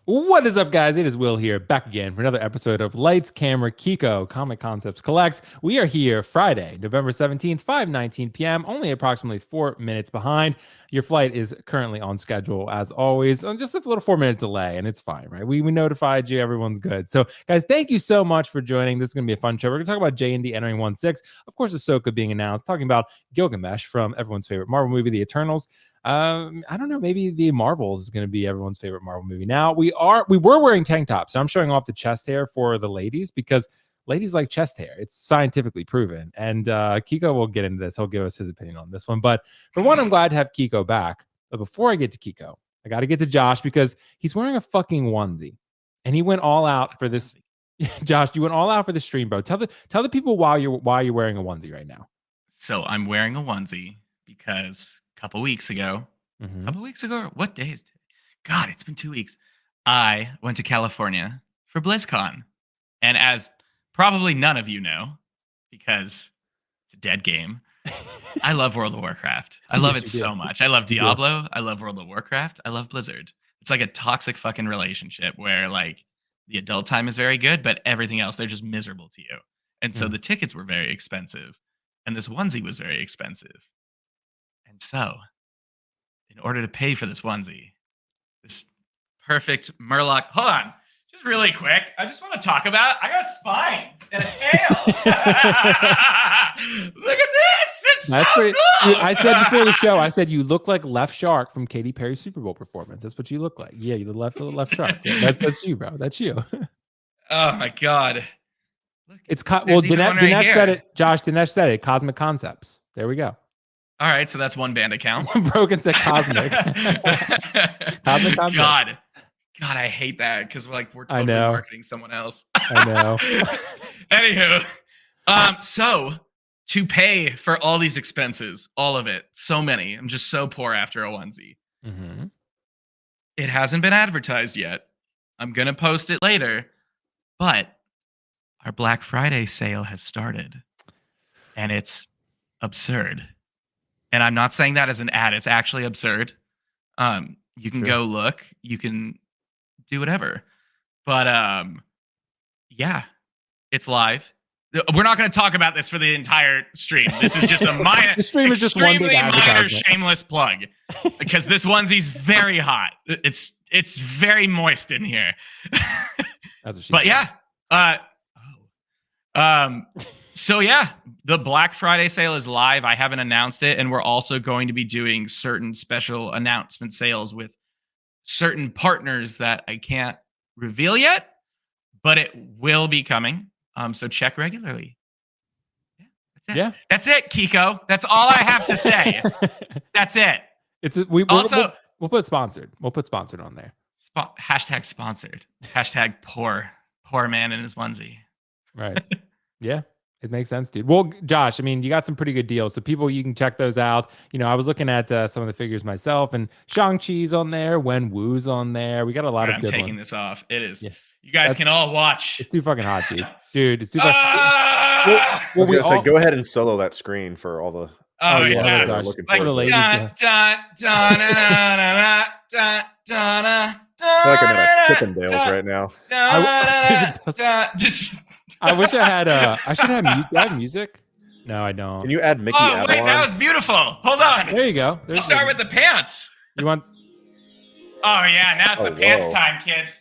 What is up, guys? It is Will here, back again for another episode of Lights, Camera, Keco Comic Concepts Collects. We are here Friday, November 17th, 5:19 p.m., only approximately 4 minutes behind. Your flight is currently on schedule, as always, on just a little 4-minute delay, and it's fine, right? We notified you, everyone's good. So, guys, thank you so much for joining. This is going to be a fun show. We're going to talk about JND entering 1/6, of course, Ahsoka being announced, talking about Gilgamesh from everyone's favorite Marvel movie, The Eternals. I don't know. Maybe the Marvels is going to be everyone's favorite Marvel movie. Now we were wearing tank tops. So I'm showing off the chest hair for the ladies because ladies like chest hair. It's scientifically proven. And Keco will get into this. He'll give us his opinion on this one. But for one, I'm glad to have Keco back. But before I get to Keco, I got to get to Josh because he's wearing a fucking onesie, and he went all out for this. Josh, you went all out for the stream, bro. Tell the people why you're wearing a onesie right now. So I'm wearing a onesie because couple weeks ago, what day is today? God, it's been 2 weeks. I went to California for BlizzCon. And as probably none of you know, because it's a dead game, I love World of Warcraft. I love it so much. I love Diablo. I love World of Warcraft. I love Blizzard. It's like a toxic fucking relationship where like the adult time is very good, but everything else, they're just miserable to you. And so the tickets were very expensive. And this onesie was very expensive. And so, in order to pay for this onesie, this perfect Murloc, hold on, just really quick, I just want to talk about, I got spines and a tail. Look at this, it's so cool. I said before the show, I said you look like Left Shark from Katy Perry's Super Bowl performance. That's what you look like. Yeah, you're the left shark. Yeah, that's you, bro. That's you. Oh my God. Look, Dinesh said it, Josh, Dinesh said it, Cosmic Concepts. There we go. All right, so that's one band account. Broken said Cosmic. Cosmic Concept. God, I hate that because we're totally marketing someone else. I know. Anywho, so to pay for all these expenses, all of it, so many, I'm just so poor after a onesie. Mm-hmm. It hasn't been advertised yet. I'm gonna post it later, but our Black Friday sale has started, and it's absurd. And I'm not saying that as an ad. It's actually absurd. You can go look. You can do whatever. But yeah, it's live. We're not going to talk about this for the entire stream. This is just a minor, the stream is just one big minor shameless plug because this onesie's very hot. It's very moist in here. That's what she but said. Yeah. So yeah, the Black Friday sale is live. I haven't announced it, and we're also going to be doing certain special announcement sales with certain partners that I can't reveal yet, but it will be coming. So check regularly. Yeah, that's it. Yeah, that's it, Keco. That's all I have to say. That's it. We'll put sponsored. We'll put sponsored on there. Hashtag sponsored. Hashtag poor man in his onesie. Right. Yeah. It makes sense, dude. Well, Josh, I mean, you got some pretty good deals. So people, you can check those out. You know, I was looking at some of the figures myself, and Shang-Chi's on there, Wen Wu's on there. We got a lot of good ones. I'm taking this off. It is. Yeah. You guys can all watch. It's too fucking hot, dude. Dude, it's too fucking go ahead and solo that screen for all the... Oh yeah. Gosh. Like, I feel like I'm at Chippendales right now. I wish I had I should have music. Do I have music? No, I don't. Can you add Mickey Avalon? Wait, that was beautiful. Hold on. There you go. We'll start with the pants. You want? Oh yeah, now it's the pants time, kids.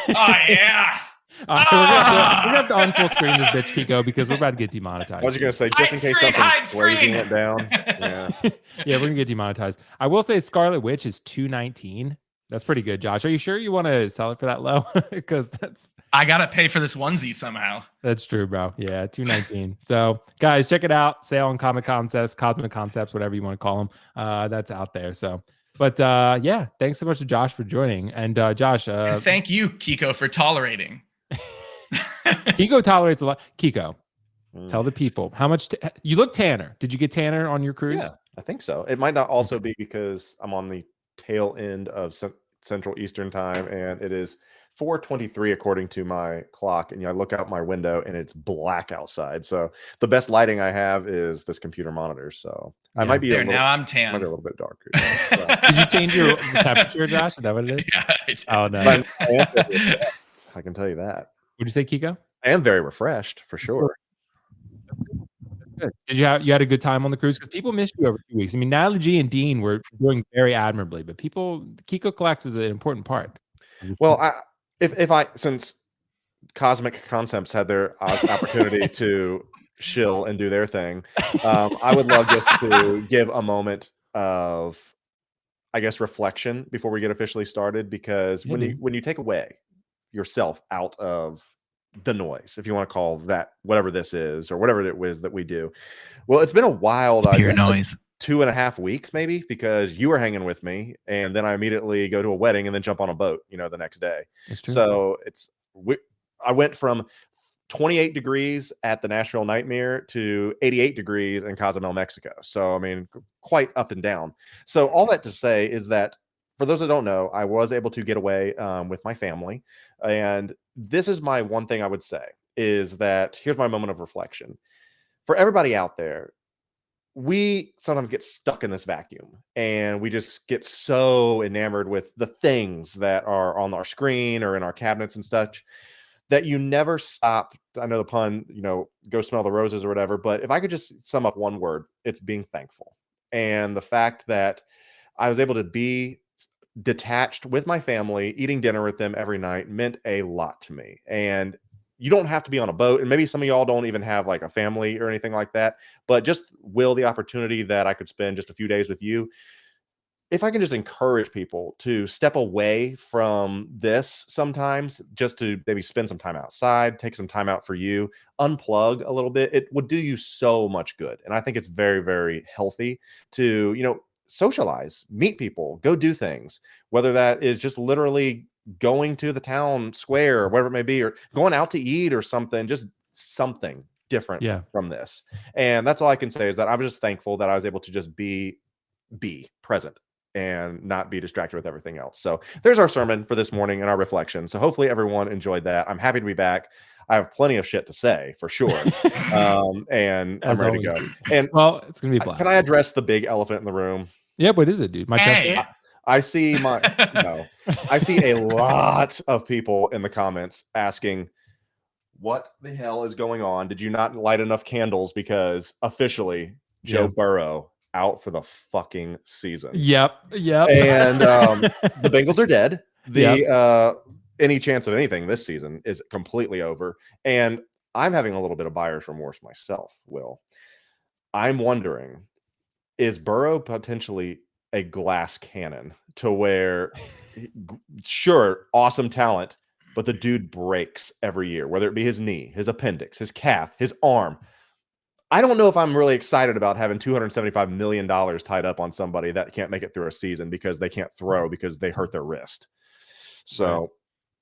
Oh yeah. We're gonna have to unfull screen this bitch, Keco, because we're about to get demonetized. I was gonna say, just in case something crazy went down. Yeah. Yeah, we're gonna get demonetized. I will say Scarlet Witch is $219. That's pretty good, Josh. Are you sure you want to sell it for that low? Because I gotta pay for this onesie somehow. That's true, bro. Yeah, $219. So, guys, check it out. Sale on Comic Concepts, Cosmic Concepts, whatever you want to call them. That's out there. So, but yeah, thanks so much to Josh for joining. And Josh, and thank you, Keco, for tolerating. Keco tolerates a lot. Keco, tell the people how much you look tanner. Did you get tanner on your cruise? Yeah, I think so. It might not also be because I'm on the tail end of Central Eastern time, and it is 4:23 according to my clock. And I look out my window and it's black outside. So the best lighting I have is this computer monitor. So I might be there. Now I'm tan. Might be a little bit darker. So. Did you change your temperature, Josh? Is that what it is? Yeah, I did. Oh no, I can tell you that. Would you say, Keco? I am very refreshed for sure. Good. Did you had a good time on the cruise? Because people missed you over 2 weeks. I mean, Natalie G and Dean were doing very admirably, but Keco Collects is an important part. Well, since Cosmic Concepts had their opportunity to shill and do their thing, I would love just to give a moment of, I guess, reflection before we get officially started, because when you take away yourself out of the noise, if you want to call that whatever this is or whatever it is that we do, well, it's been a wild noise. 2.5 weeks maybe, because you were hanging with me and then I immediately go to a wedding and then jump on a boat, the next day. So I went from 28 degrees at the Nashville Nightmare to 88 degrees in Cozumel, Mexico. So, I mean, quite up and down. So all that to say is that for those that don't know, I was able to get away with my family. And this is my one thing I would say is that here's my moment of reflection. For everybody out there, we sometimes get stuck in this vacuum and we just get so enamored with the things that are on our screen or in our cabinets and such that you never stop. I know the pun, go smell the roses or whatever, but if I could just sum up one word, it's being thankful. And the fact that I was able to be detached with my family, eating dinner with them every night meant a lot to me. And you don't have to be on a boat, and maybe some of y'all don't even have like a family or anything like that, but just the opportunity that I could spend just a few days with you. If I can just encourage people to step away from this sometimes, just to maybe spend some time outside, take some time out for you, unplug a little bit, it would do you so much good. And I think it's very, very healthy to, socialize, meet people, go do things, whether that is just literally going to the town square or whatever it may be, or going out to eat or something, just something different from this. And that's all I can say is that I was just thankful that I was able to just be present and not be distracted with everything else. So there's our sermon for this morning and our reflection. So hopefully everyone enjoyed that. I'm happy to be back. I have plenty of shit to say for sure. And I'm ready to go. And well, it's going to be a blast. Can I address the big elephant in the room? Yeah, what is it, dude? My chest. I see I see a lot of people in the comments asking, what the hell is going on? Did you not light enough candles? Because officially Joe Burrow out for the fucking season. Yep. And the Bengals are dead. Any chance of anything this season is completely over. And I'm having a little bit of buyer's remorse myself, Will. I'm wondering, is Burrow potentially a glass cannon to where, sure, awesome talent, but the dude breaks every year, whether it be his knee, his appendix, his calf, his arm. I don't know if I'm really excited about having $275 million tied up on somebody that can't make it through a season because they can't throw because they hurt their wrist. So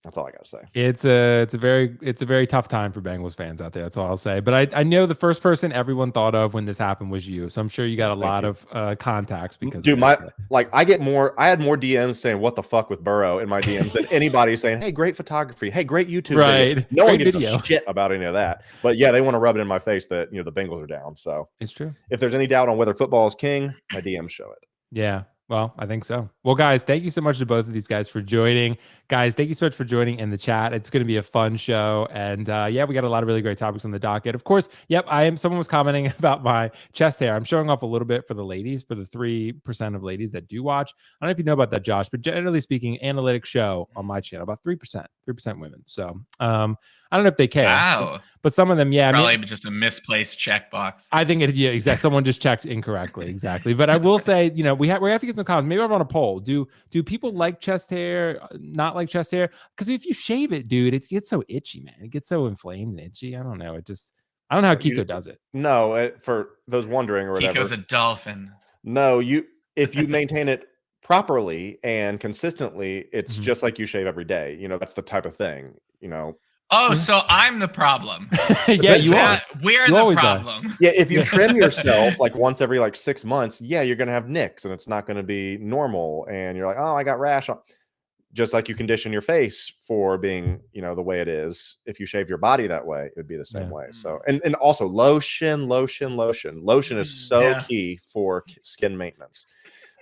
that's all I got to say. It's a very tough time for Bengals fans out there. That's all I'll say. But I know the first person everyone thought of when this happened was you. So I'm sure you got a lot of contacts because dude, I had more DMs saying what the fuck with Burrow in my DMs than anybody saying, hey, great photography. Hey, great YouTube. Right. Video. No one gives a shit about any of that. But yeah, they want to rub it in my face that the Bengals are down. So it's true. If there's any doubt on whether football is king, my DMs show it. Yeah. Well, I think so. Well, guys, thank you so much to both of these guys for joining. Guys, thank you so much for joining in the chat. It's going to be a fun show. And we got a lot of really great topics on the docket. Of course, someone was commenting about my chest hair. I'm showing off a little bit for the ladies, for the 3% of ladies that do watch. I don't know if you know about that, Josh, but generally speaking, analytics show on my channel, about 3% women. So I don't know if they care. Wow. But some of them, probably just a misplaced checkbox. I think exactly. Someone just checked incorrectly. Exactly. But I will say, we have to get some comments. Maybe I'll run a poll. Do people like chest hair, not like chest hair? Because if you shave it, dude, it gets so itchy, man. It gets so inflamed and itchy. I don't know. I don't know how Keco does it. No, for those wondering or whatever. Keco's a dolphin. No, if you maintain it properly and consistently, it's just like you shave every day. That's the type of thing, Oh, so I'm the problem. Yeah, you are. We're the problem. Yeah, if you trim yourself like once every 6 months, you're going to have nicks and it's not going to be normal. And you're like, oh, I got rash on. just like you condition your face for being, the way it is. If you shave your body that way, it would be the same way. So, and also lotion is so key for skin maintenance.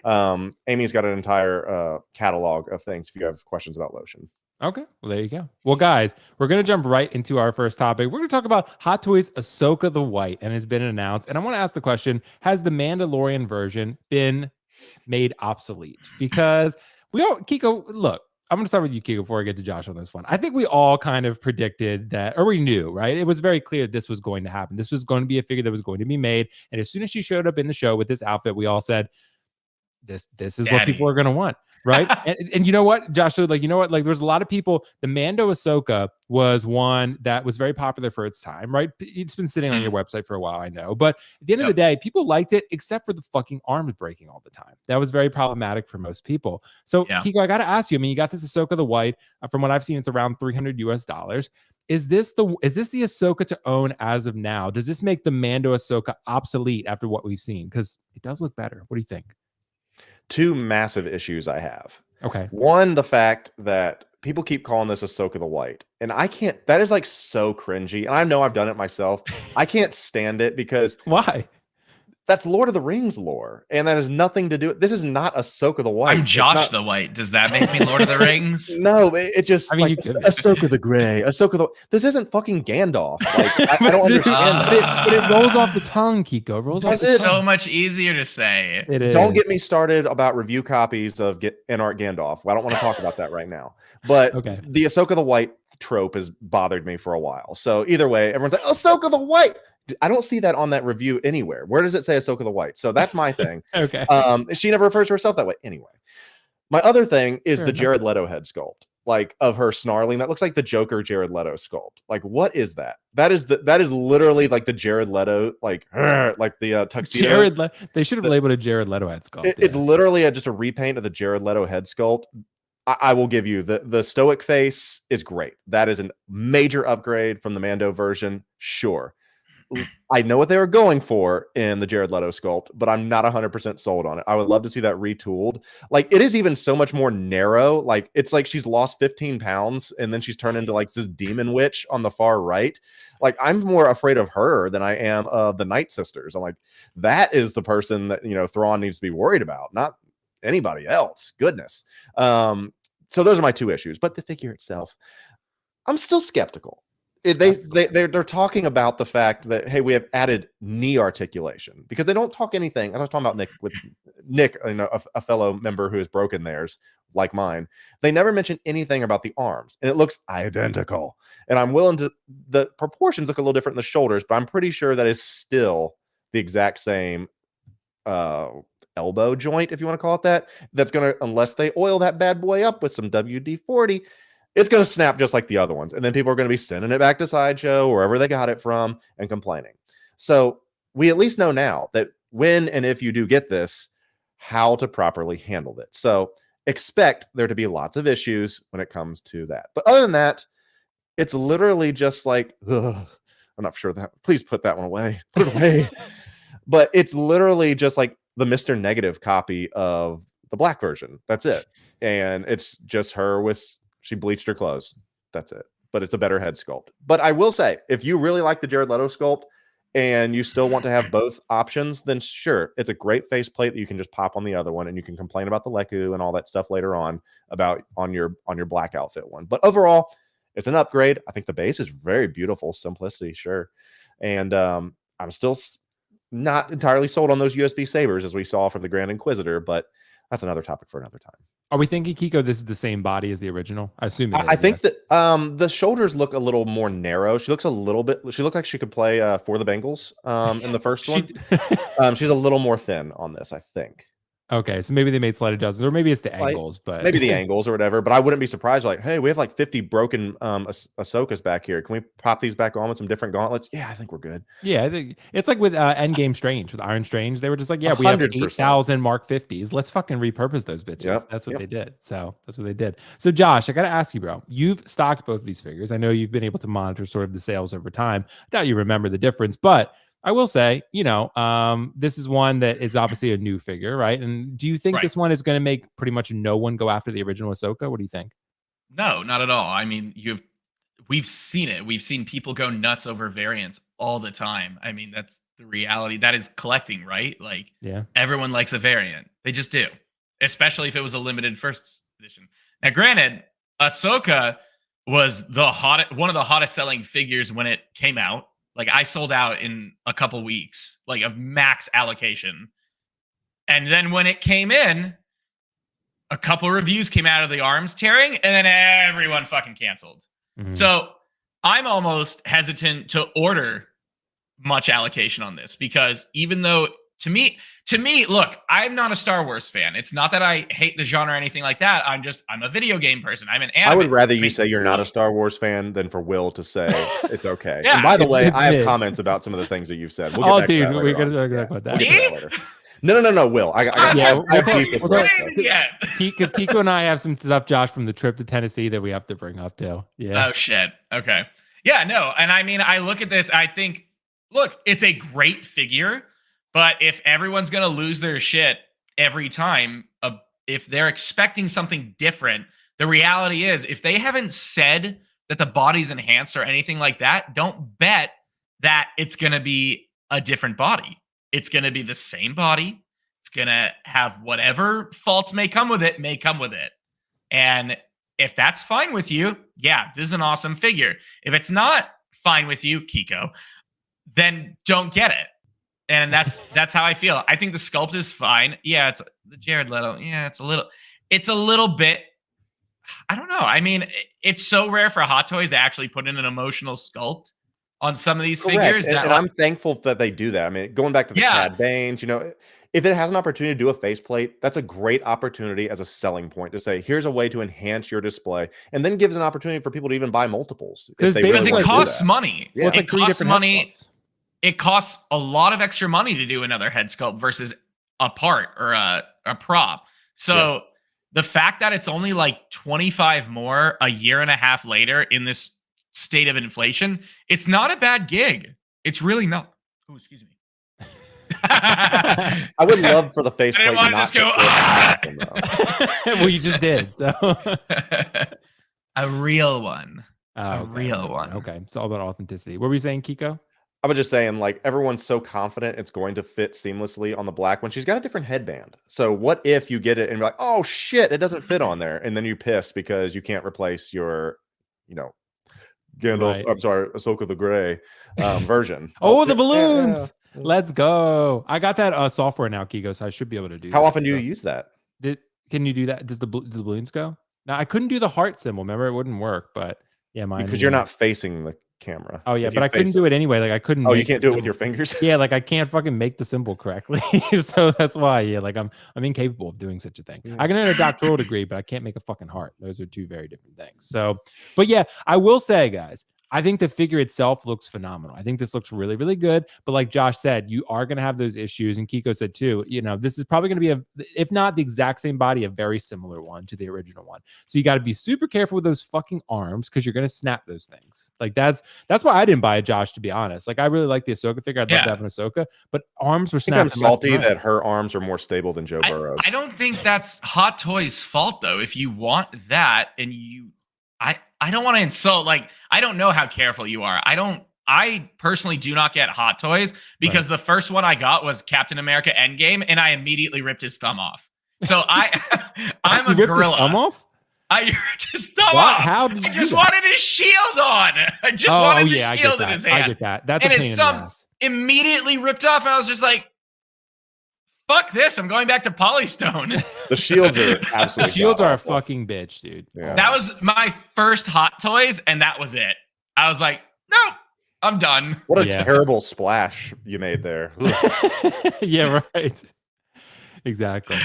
Amy's got an entire catalog of things if you have questions about lotion. Okay, well, there you go. Well, guys, we're going to jump right into our first topic. We're going to talk about Hot Toys Ahsoka the White, and it's been announced. And I want to ask the question, has the Mandalorian version been made obsolete? Because Keco, look, I'm going to start with you, Keco, before I get to Josh on this one. I think we all kind of predicted that, or we knew, right? It was very clear this was going to happen. This was going to be a figure that was going to be made. And as soon as she showed up in the show with this outfit, we all said, this is Daddy. What people are going to want. Right. and you know what, Josh, so like, there's a lot of people. The Mando Ahsoka was one that was very popular for its time, right? It's been sitting on your website for a while, I know. But at the end of the day, people liked it, except for the fucking arms breaking all the time. That was very problematic for most people. So, Keco, I got to ask you, I mean, you got this Ahsoka the White. From what I've seen, it's around $300 US. Is this the Ahsoka to own as of now? Does this make the Mando Ahsoka obsolete after what we've seen? Because it does look better. What do you think? Two massive issues I have. Okay. One, the fact that people keep calling this Ahsoka the White. And I can't, that is like so cringy. And I know I've done it myself. I can't stand it because. Why? That's Lord of the Rings lore. And that has nothing to do. This is not Ahsoka the White. I'm Josh the White. Does that make me Lord of the Rings? No, it just, I mean, Ahsoka the Gray, this isn't fucking Gandalf. Like, I don't understand that. But it rolls off the tongue, Keco. It rolls off the tongue. It's so much easier to say. It is. Don't get me started about review copies of Art Gandalf. I don't want to talk about that right now. But the Ahsoka the White trope has bothered me for a while. So either way, everyone's like, Ahsoka the White. I don't see that on that review anywhere. Where does it say Ahsoka the White? So that's my thing. Okay. She never refers to herself that way anyway. My other thing is the Jared Leto head sculpt, like of her snarling. That looks like the Joker Jared Leto sculpt. Like, what is that? That is literally like the Jared Leto, like the tuxedo. They should have labeled it Jared Leto head sculpt. It's literally just a repaint of the Jared Leto head sculpt. I will give you the stoic face is great. That is a major upgrade from the Mando version. Sure. I know what they were going for in the Jared Leto sculpt, but I'm not 100% sold on it. I would love to see that retooled. Like, it is even so much more narrow. Like, it's like she's lost 15 pounds and then she's turned into like this demon witch on the far right. Like, I'm more afraid of her than I am of the Night Sisters. I'm like, that is the person that, Thrawn needs to be worried about, not anybody else. Goodness. So those are my two issues. But the figure itself, I'm still skeptical. They're talking about the fact that, hey, we have added knee articulation, because they don't talk anything. I was talking about Nick, a fellow member who has broken theirs, like mine. They never mention anything about the arms, and it looks identical. And I'm willing to. The proportions look a little different in the shoulders, but I'm pretty sure that is still the exact same elbow joint, if you want to call it that. That's gonna, unless they oil that bad boy up with some WD-40. It's going to snap just like the other ones. And then people are going to be sending it back to Sideshow, wherever they got it from, and complaining. So we at least know now that when and if you do get this, how to properly handle it. So expect there to be lots of issues when it comes to that. But other than that, it's literally just like, I'm not sure that. Please put that one away. Put it away. But it's literally just like the Mr. Negative copy of the black version. That's it. And it's just her with... She bleached her clothes. That's it. But it's a better head sculpt. But I will say, if you really like the Jared Leto sculpt and you still want to have both options, then sure, it's a great faceplate that you can just pop on the other one, and you can complain about the Leku and all that stuff later on your black outfit one. But overall, it's an upgrade. I think the base is very beautiful. Simplicity, sure. And I'm still not entirely sold on those USB sabers, as we saw from the Grand Inquisitor, but that's another topic for another time. Are we thinking, Keco, this is the same body as the original? I assume it is. I think that the shoulders look a little more narrow. She looks a little bit... She looked like she could play for the Bengals in the first one. She's a little more thin on this, I think. Okay, so maybe they made slight adjustments, or maybe it's the angles, but maybe the angles or whatever. But I wouldn't be surprised. Like, hey, we have like 50 broken Ahsokas back here. Can we pop these back on with some different gauntlets? Yeah, I think we're good. Yeah, I think it's like with Endgame Strange, with Iron Strange. They were just like, yeah, we have 8,000 Mark 50s. Let's fucking repurpose those bitches. Yep. That's what they did. So that's what they did. So Josh, I got to ask you, bro. You've stocked both of these figures. I know you've been able to monitor sort of the sales over time. I doubt you remember the difference, but I will say, this is one that is obviously a new figure, right? And do you think this one is going to make pretty much no one go after the original Ahsoka? What do you think? No, not at all. I mean, we've seen it. We've seen people go nuts over variants all the time. I mean, that's the reality. That is collecting, right? Like, everyone likes a variant. They just do, especially if it was a limited first edition. Now, granted, Ahsoka was one of the hottest selling figures when it came out. Like, I sold out in a couple weeks, like, of max allocation. And then when it came in, a couple reviews came out of the arms tearing, and then everyone fucking canceled. Mm-hmm. So I'm almost hesitant to order much allocation on this, because even though to me, look, I'm not a Star Wars fan. It's not that I hate the genre or anything like that. I'm a video game person. I'm an anime. I would rather you say you're not a Star Wars fan than for Will to say it's okay. And by the way, I have comments about some of the things that you've said. We'll get back to that we're going to talk about that. Later. No, Will. Because Keco and I have some stuff, Josh, from the trip to Tennessee that we have to bring up too. Yeah. Oh shit. Okay. Yeah. No. And I mean, I look at this. I think, look, it's a great figure, but if everyone's gonna lose their shit every time, if they're expecting something different, the reality is, if they haven't said that the body's enhanced or anything like that, don't bet that it's gonna be a different body. It's going to be the same body. It's going to have whatever faults may come with it. And if that's fine with you, yeah, this is an awesome figure. If it's not fine with you, Keco, then don't get it. And that's how I feel. I think the sculpt is fine. Yeah, it's the Jared Leto. Yeah, it's a little bit, I don't know. I mean, it's so rare for Hot Toys to actually put in an emotional sculpt on some of these figures. And I'm thankful that they do that. I mean, going back to the Cad Banes, if it has an opportunity to do a faceplate, that's a great opportunity as a selling point to say, here's a way to enhance your display, and then gives an opportunity for people to even buy multiples. Because it costs money. Yeah. It costs money. It costs a lot of extra money to do another head sculpt versus a part or a prop. So the fact that it's only like 25 more a year and a half later in this state of inflation, it's not a bad gig. It's really not. Oh, excuse me. I would love for the faceplate to not just go. Well, you just did. So a real one. Real one. Okay, it's all about authenticity. What were you saying, Keco? I was just saying, like, everyone's so confident it's going to fit seamlessly on the black when she's got a different headband. So what if you get it and you're like, oh shit, it doesn't fit on there, and then you're pissed because you can't replace your, Gandalf, right. I'm sorry, Ahsoka the Grey version. The balloons. Yeah. Let's go. I got that software now, Keco, so I should be able to do How often do you use that? Can you do that? Does the balloons go? Now, I couldn't do the heart symbol. Remember, it wouldn't work, but yeah, mine. Because you're not facing the camera. Oh, yeah, but I couldn't do it anyway. Like, I couldn't. Oh, you can't do it with your fingers? Yeah, like, I can't fucking make the symbol correctly. So that's why, like, I'm incapable of doing such a thing. I can earn a doctoral degree, but I can't make a fucking heart. Those are two very different things. So, but yeah, I will say, guys, I think the figure itself looks phenomenal. I think this looks really, really good. But like Josh said, you are going to have those issues. And Keco said too, this is probably going to be if not the exact same body, a very similar one to the original one. So you got to be super careful with those fucking arms, because you're going to snap those things. Like that's why I didn't buy it, Josh, to be honest. Like, I really like the Ahsoka figure. I'd love to have an Ahsoka, but arms were snapped. I'm salty that her arms are more stable than Joe Burrow's. I don't think that's Hot Toys' fault though. If you want that and I don't want to insult, like, I don't know how careful you are. I personally do not get Hot Toys because the first one I got was Captain America Endgame, and I immediately ripped his thumb off. So I'm a gorilla. His thumb off? I ripped his thumb off. How did you I just wanted his shield on. I just wanted the shield in his hand. I get that. That's a pain in the ass. And his thumb immediately ripped off, and I was just like, fuck this. I'm going back to Polystone. The shields are absolutely The shields are a fucking bitch, dude. Yeah. That was my first Hot Toys, and that was it. I was like, no, I'm done. What a terrible splash you made there. Yeah, right. Exactly.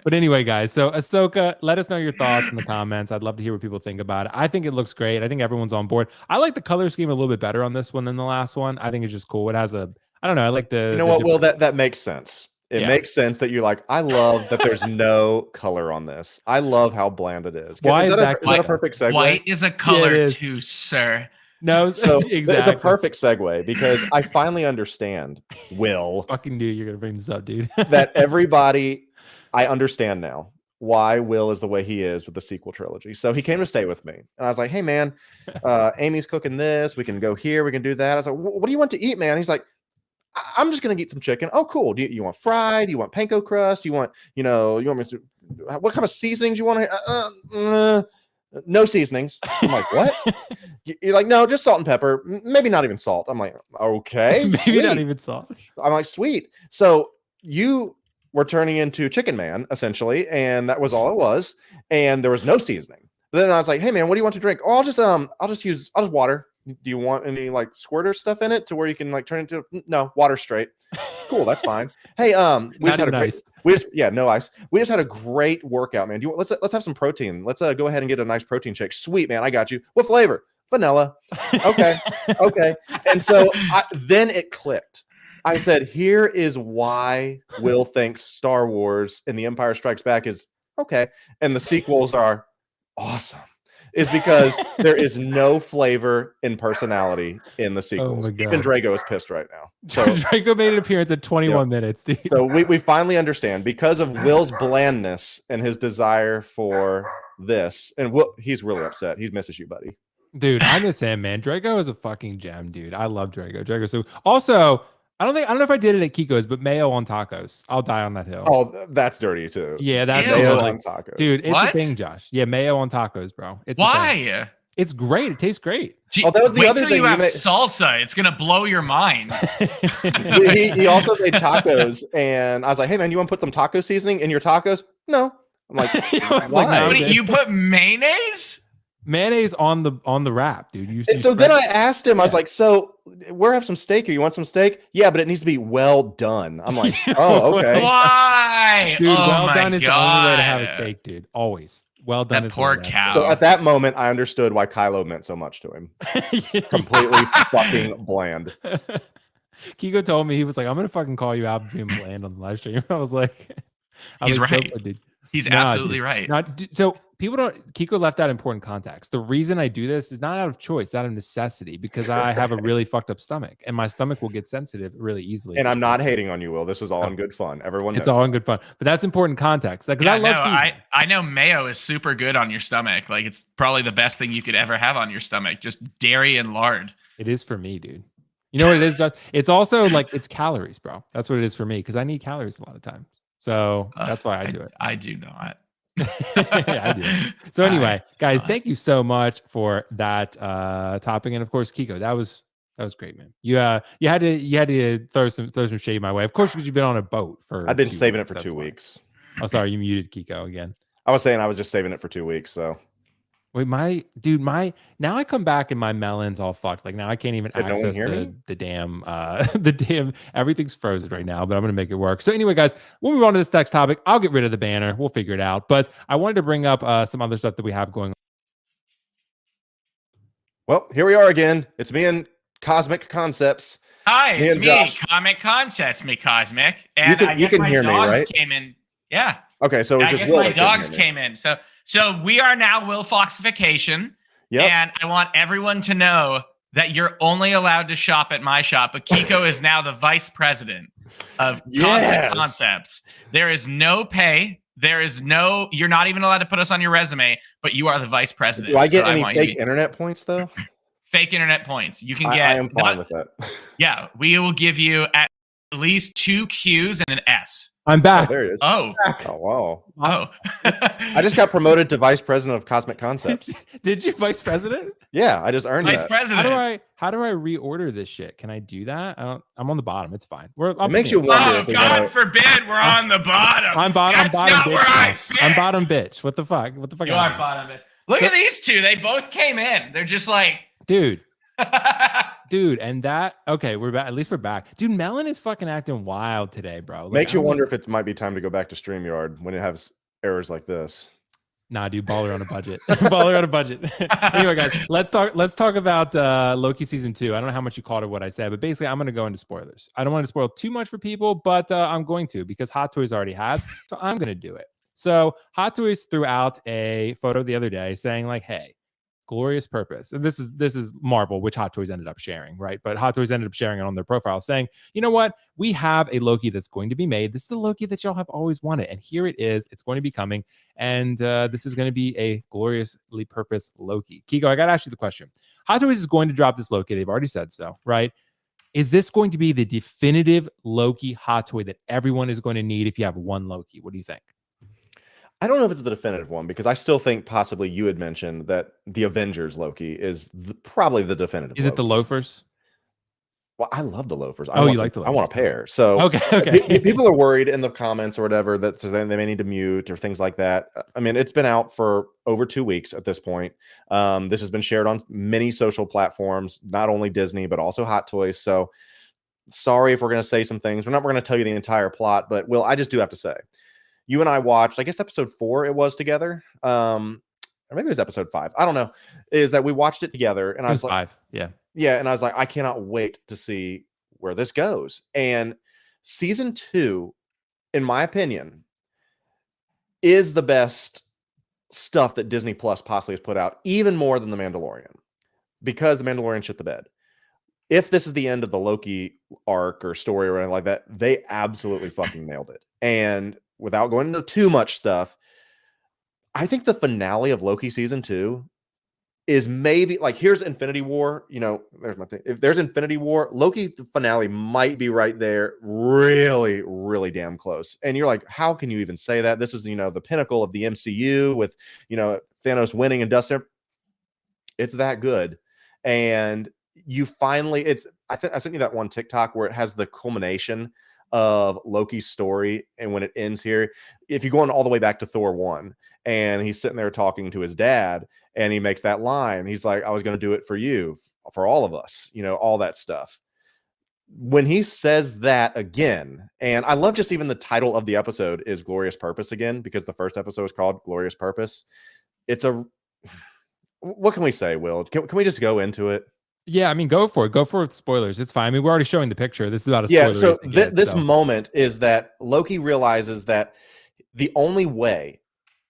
But anyway, guys, so Ahsoka, let us know your thoughts in the comments. I'd love to hear what people think about it. I think it looks great. I think everyone's on board. I like the color scheme a little bit better on this one than the last one. I think it's just cool. It has I don't know. I like the. You know what, Will? That makes sense. It makes sense that you're like, I love that there's no color on this. I love how bland it is. Why is that a perfect segue? White is a color too, sir. No, So exactly. it's a perfect segue because I finally understand, Will. Fucking knew you're gonna bring this up, dude. That I understand now why Will is the way he is with the sequel trilogy. So he came to stay with me, and I was like, "Hey, man, Amy's cooking this. We can go here. We can do that." I was like, "What do you want to eat, man?" He's like, "I'm just gonna eat some chicken." Oh, cool. Do you want fried? Do you want panko crust? You want me to? What kind of seasonings you want? No seasonings. I'm like, what? You're like, no, just salt and pepper. Maybe not even salt. I'm like, okay, maybe sweet. not even salt. I'm like, sweet. So you were turning into Chicken Man essentially, and that was all it was. And there was no seasoning. But then I was like, hey man, what do you want to drink? Oh, I'll just water. Do you want any like squirter stuff in it to where you can like turn into no water straight? Cool, that's fine. Hey, we just had a great, no ice. We just had a great workout, man. Let's have some protein. Let's go ahead and get a nice protein shake. Sweet, man, I got you. What flavor? Vanilla. Okay, okay. And so then it clicked. I said, here is why Will thinks Star Wars and The Empire Strikes Back is okay, and the sequels are awesome. Is because there is no flavor and personality in the sequels. Even Drago is pissed right now. So Drago made an appearance at 21 minutes. Dude. So we finally understand because of Will's blandness and his desire for this. And he's really upset. He misses you, buddy. Dude, I miss him, man. Drago is a fucking gem, dude. I love Drago. So also, I don't know if I did it at Kiko's, but mayo on tacos. I'll die on that hill. Oh, that's dirty too. Yeah, that's mayo on tacos. Dude, it's a thing, Josh. Yeah, mayo on tacos, bro. It's why? It's great. It tastes great. That was the other thing. You have salsa. It's gonna blow your mind. he also made tacos, and I was like, "Hey man, you want to put some taco seasoning in your tacos?" No. I'm like, why? You put mayonnaise? Mayonnaise on the wrap, dude. So then I asked him, I was like, so we're having some steak here. You want some steak? Yeah, but it needs to be well done. I'm like, oh, okay. Why? Dude, well done is the only way to have a steak, dude. Always. Well done. That poor cow. So at that moment, I understood why Kylo meant so much to him. Completely fucking bland. Kiko told me, he was like, I'm going to fucking call you out for being bland on the live stream. I was like, he's right. Dude. He's absolutely right. So Kiko left out important context. The reason I do this is not out of choice, out of necessity, because I have a really fucked up stomach and my stomach will get sensitive really easily. And I'm not hating on you, Will. This is all in good fun. Everyone knows it's all in good fun, but that's important context. Because I know mayo is super good on your stomach. Like it's probably the best thing you could ever have on your stomach. Just dairy and lard. It is for me, dude. You know what it is? It's also like it's calories, bro. That's what it is for me because I need calories a lot of times. So that's why I do it. I do not. Yeah, I do. So anyway, guys, thank you so much for that topic, and of course, Kiko, that was great, man. You had to throw some shade my way, of course, because you've been on a boat for. I've been saving it for 2 weeks. Oh, sorry, you muted Kiko again. I was saying I was just saving it for 2 weeks, so. Wait, now I come back and my melon's all fucked. Like now I can't even access the damn everything's frozen right now, but I'm gonna make it work. So anyway, guys, we'll move on to this next topic. I'll get rid of the banner. We'll figure it out. But I wanted to bring up some other stuff that we have going on. Well, here we are again. It's me and Cosmic Concepts. Hi, it's me, Comic Concepts, me Cosmic. And you can hear me, right? Came in. Yeah. Okay, so I guess my dogs came in. So we are now WillFoxification. Yep. And I want everyone to know that you're only allowed to shop at my shop, but Kiko is now the vice president of Cosmic Concepts. There is no pay. You're not even allowed to put us on your resume, but you are the vice president. Do I get any fake internet points though? Fake internet points. You can get. I am fine with that. Yeah, we will give you at least 2 Qs and an S. I'm back. Oh, there it is. Oh wow. Oh. I just got promoted to vice president of Cosmic Concepts. Did you vice president? Yeah, I just earned vice president. How do I reorder this shit? Can I do that? I'm on the bottom. It's fine. It makes you wonder. Oh, God forbid we're on the bottom. I'm bottom bitch. I'm bottom bitch. What the fuck? You are bottom bitch. Look at these two. They both came in. They're just like, dude. And that we're back. At least we're back, dude. Melon is fucking acting wild today, bro. Makes you wonder if it might be time to go back to StreamYard when it has errors like this. Nah, dude, baller on a budget. Baller on a budget. Anyway, guys, let's talk about Loki season 2. I don't know how much you caught of what I said, but basically I'm going to go into spoilers. I don't want to spoil too much for people, but I'm going to because Hot Toys already has, so I'm going to do it. So Hot Toys threw out a photo the other day saying like, hey, glorious purpose. And this is Marvel, which Hot Toys ended up sharing, right? But Hot Toys ended up sharing it on their profile, saying, you know what, we have a Loki that's going to be made. This is the Loki that y'all have always wanted, and here it is. It's going to be coming, and this is going to be a gloriously purposed Loki. Keco, I gotta ask you the question. Hot Toys is going to drop this Loki. They've already said so, right? Is this going to be the definitive Loki Hot Toy that everyone is going to need if you have one Loki? What do you think? I don't know if it's the definitive one, because I still think possibly you had mentioned that the Avengers Loki is probably the definitive. Is it the loafers? Well, I love the loafers. You like the loafers? I want a pair. So okay. People are worried in the comments or whatever that they may need to mute or things like that. I mean, it's been out for over 2 weeks at this point. This has been shared on many social platforms, not only Disney, but also Hot Toys. So sorry if we're going to say some things. We're going to tell you the entire plot, but Will, I just do have to say, you and I watched, I guess episode 4 it was together. Or maybe it was episode 5. I don't know. Is that we watched it together, and I was like, 5. Yeah. Yeah, and I was like, I cannot wait to see where this goes. And season 2, in my opinion, is the best stuff that Disney Plus possibly has put out, even more than The Mandalorian, because The Mandalorian shit the bed. If this is the end of the Loki arc or story or anything like that, they absolutely fucking nailed it. And without going into too much stuff, I think the finale of Loki season 2 is maybe like, here's Infinity War, there's my thing. If there's Infinity War, Loki the finale might be right there, really, really damn close. And you're like, how can you even say that? This is, the pinnacle of the MCU with, Thanos winning and dust. It's that good. And you finally, I sent you that one TikTok where it has the culmination of Loki's story, and when it ends here, if you go on all the way back to Thor 1, and he's sitting there talking to his dad, and he makes that line, he's like, I was going to do it for you, for all of us, all that stuff. When he says that again, and I love just even the title of the episode is Glorious Purpose again, because the first episode was called Glorious Purpose. What can we say, Will? Can we just go into it? Yeah, I mean, go for it. Go for spoilers. It's fine. I mean, we're already showing the picture. This is about a spoiler. Yeah, so this moment is that Loki realizes that the only way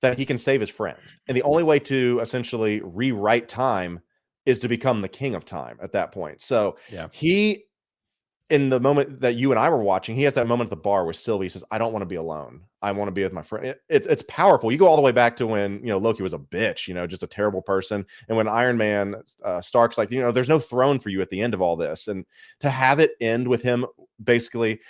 that he can save his friends, and the only way to essentially rewrite time, is to become the king of time at that point. So he, in the moment that you and I were watching, he has that moment at the bar where Sylvie says, I don't want to be alone. I want to be with my friend. It's powerful. You go all the way back to when, Loki was a bitch, just a terrible person. And when Iron Man, Stark's like, there's no throne for you at the end of all this. And to have it end with him basically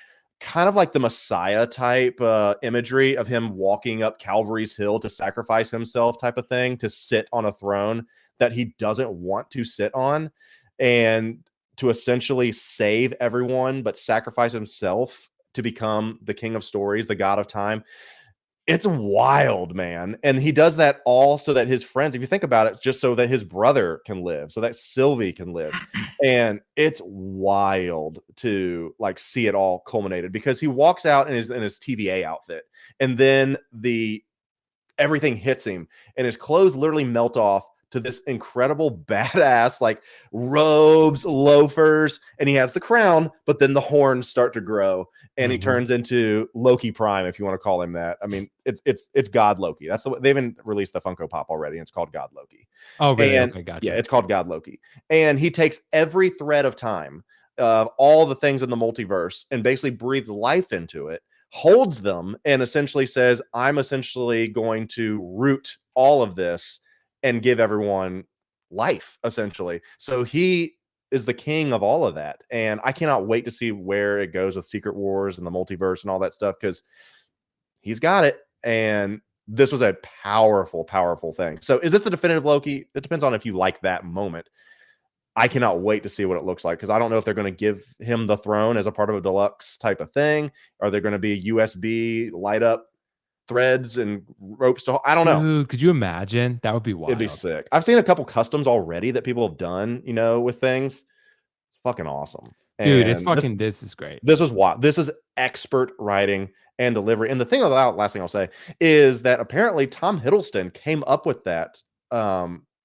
kind of like the Messiah type imagery of him walking up Calvary's Hill to sacrifice himself type of thing, to sit on a throne that he doesn't want to sit on, and to essentially save everyone, but sacrifice himself to become the king of stories, the god of time. It's wild, man. And he does that all so that his friends, if you think about it, just so that his brother can live, so that Sylvie can live. And it's wild to like see it all culminated, because he walks out in his TVA outfit, and then everything hits him, and his clothes literally melt off to this incredible badass like robes, loafers, and he has the crown, but then the horns start to grow, and he turns into Loki Prime, if you want to call him that. I mean, it's God Loki. That's they even released the Funko Pop already, and it's called God Loki. Oh, really? And, okay, gotcha. Yeah, it's called God Loki, and he takes every thread of time, all the things in the multiverse, and basically breathes life into it, holds them, and essentially says, I'm essentially going to root all of this and give everyone life, essentially. So he is the king of all of that. And I cannot wait to see where it goes with Secret Wars and the multiverse and all that stuff, because he's got it. And this was a powerful, powerful thing. So is this the definitive Loki? It depends on if you like that moment. I cannot wait to see what it looks like, because I don't know if they're going to give him the throne as a part of a deluxe type of thing. Are there going to be USB light up threads and ropes to, I don't know. Dude, could you imagine? That would be wild. It'd be sick. I've seen a couple customs already that people have done, with things. It's fucking awesome. Dude, this is great. This is what this is expert writing and delivery. And the thing about, last thing I'll say is that apparently Tom Hiddleston came up with that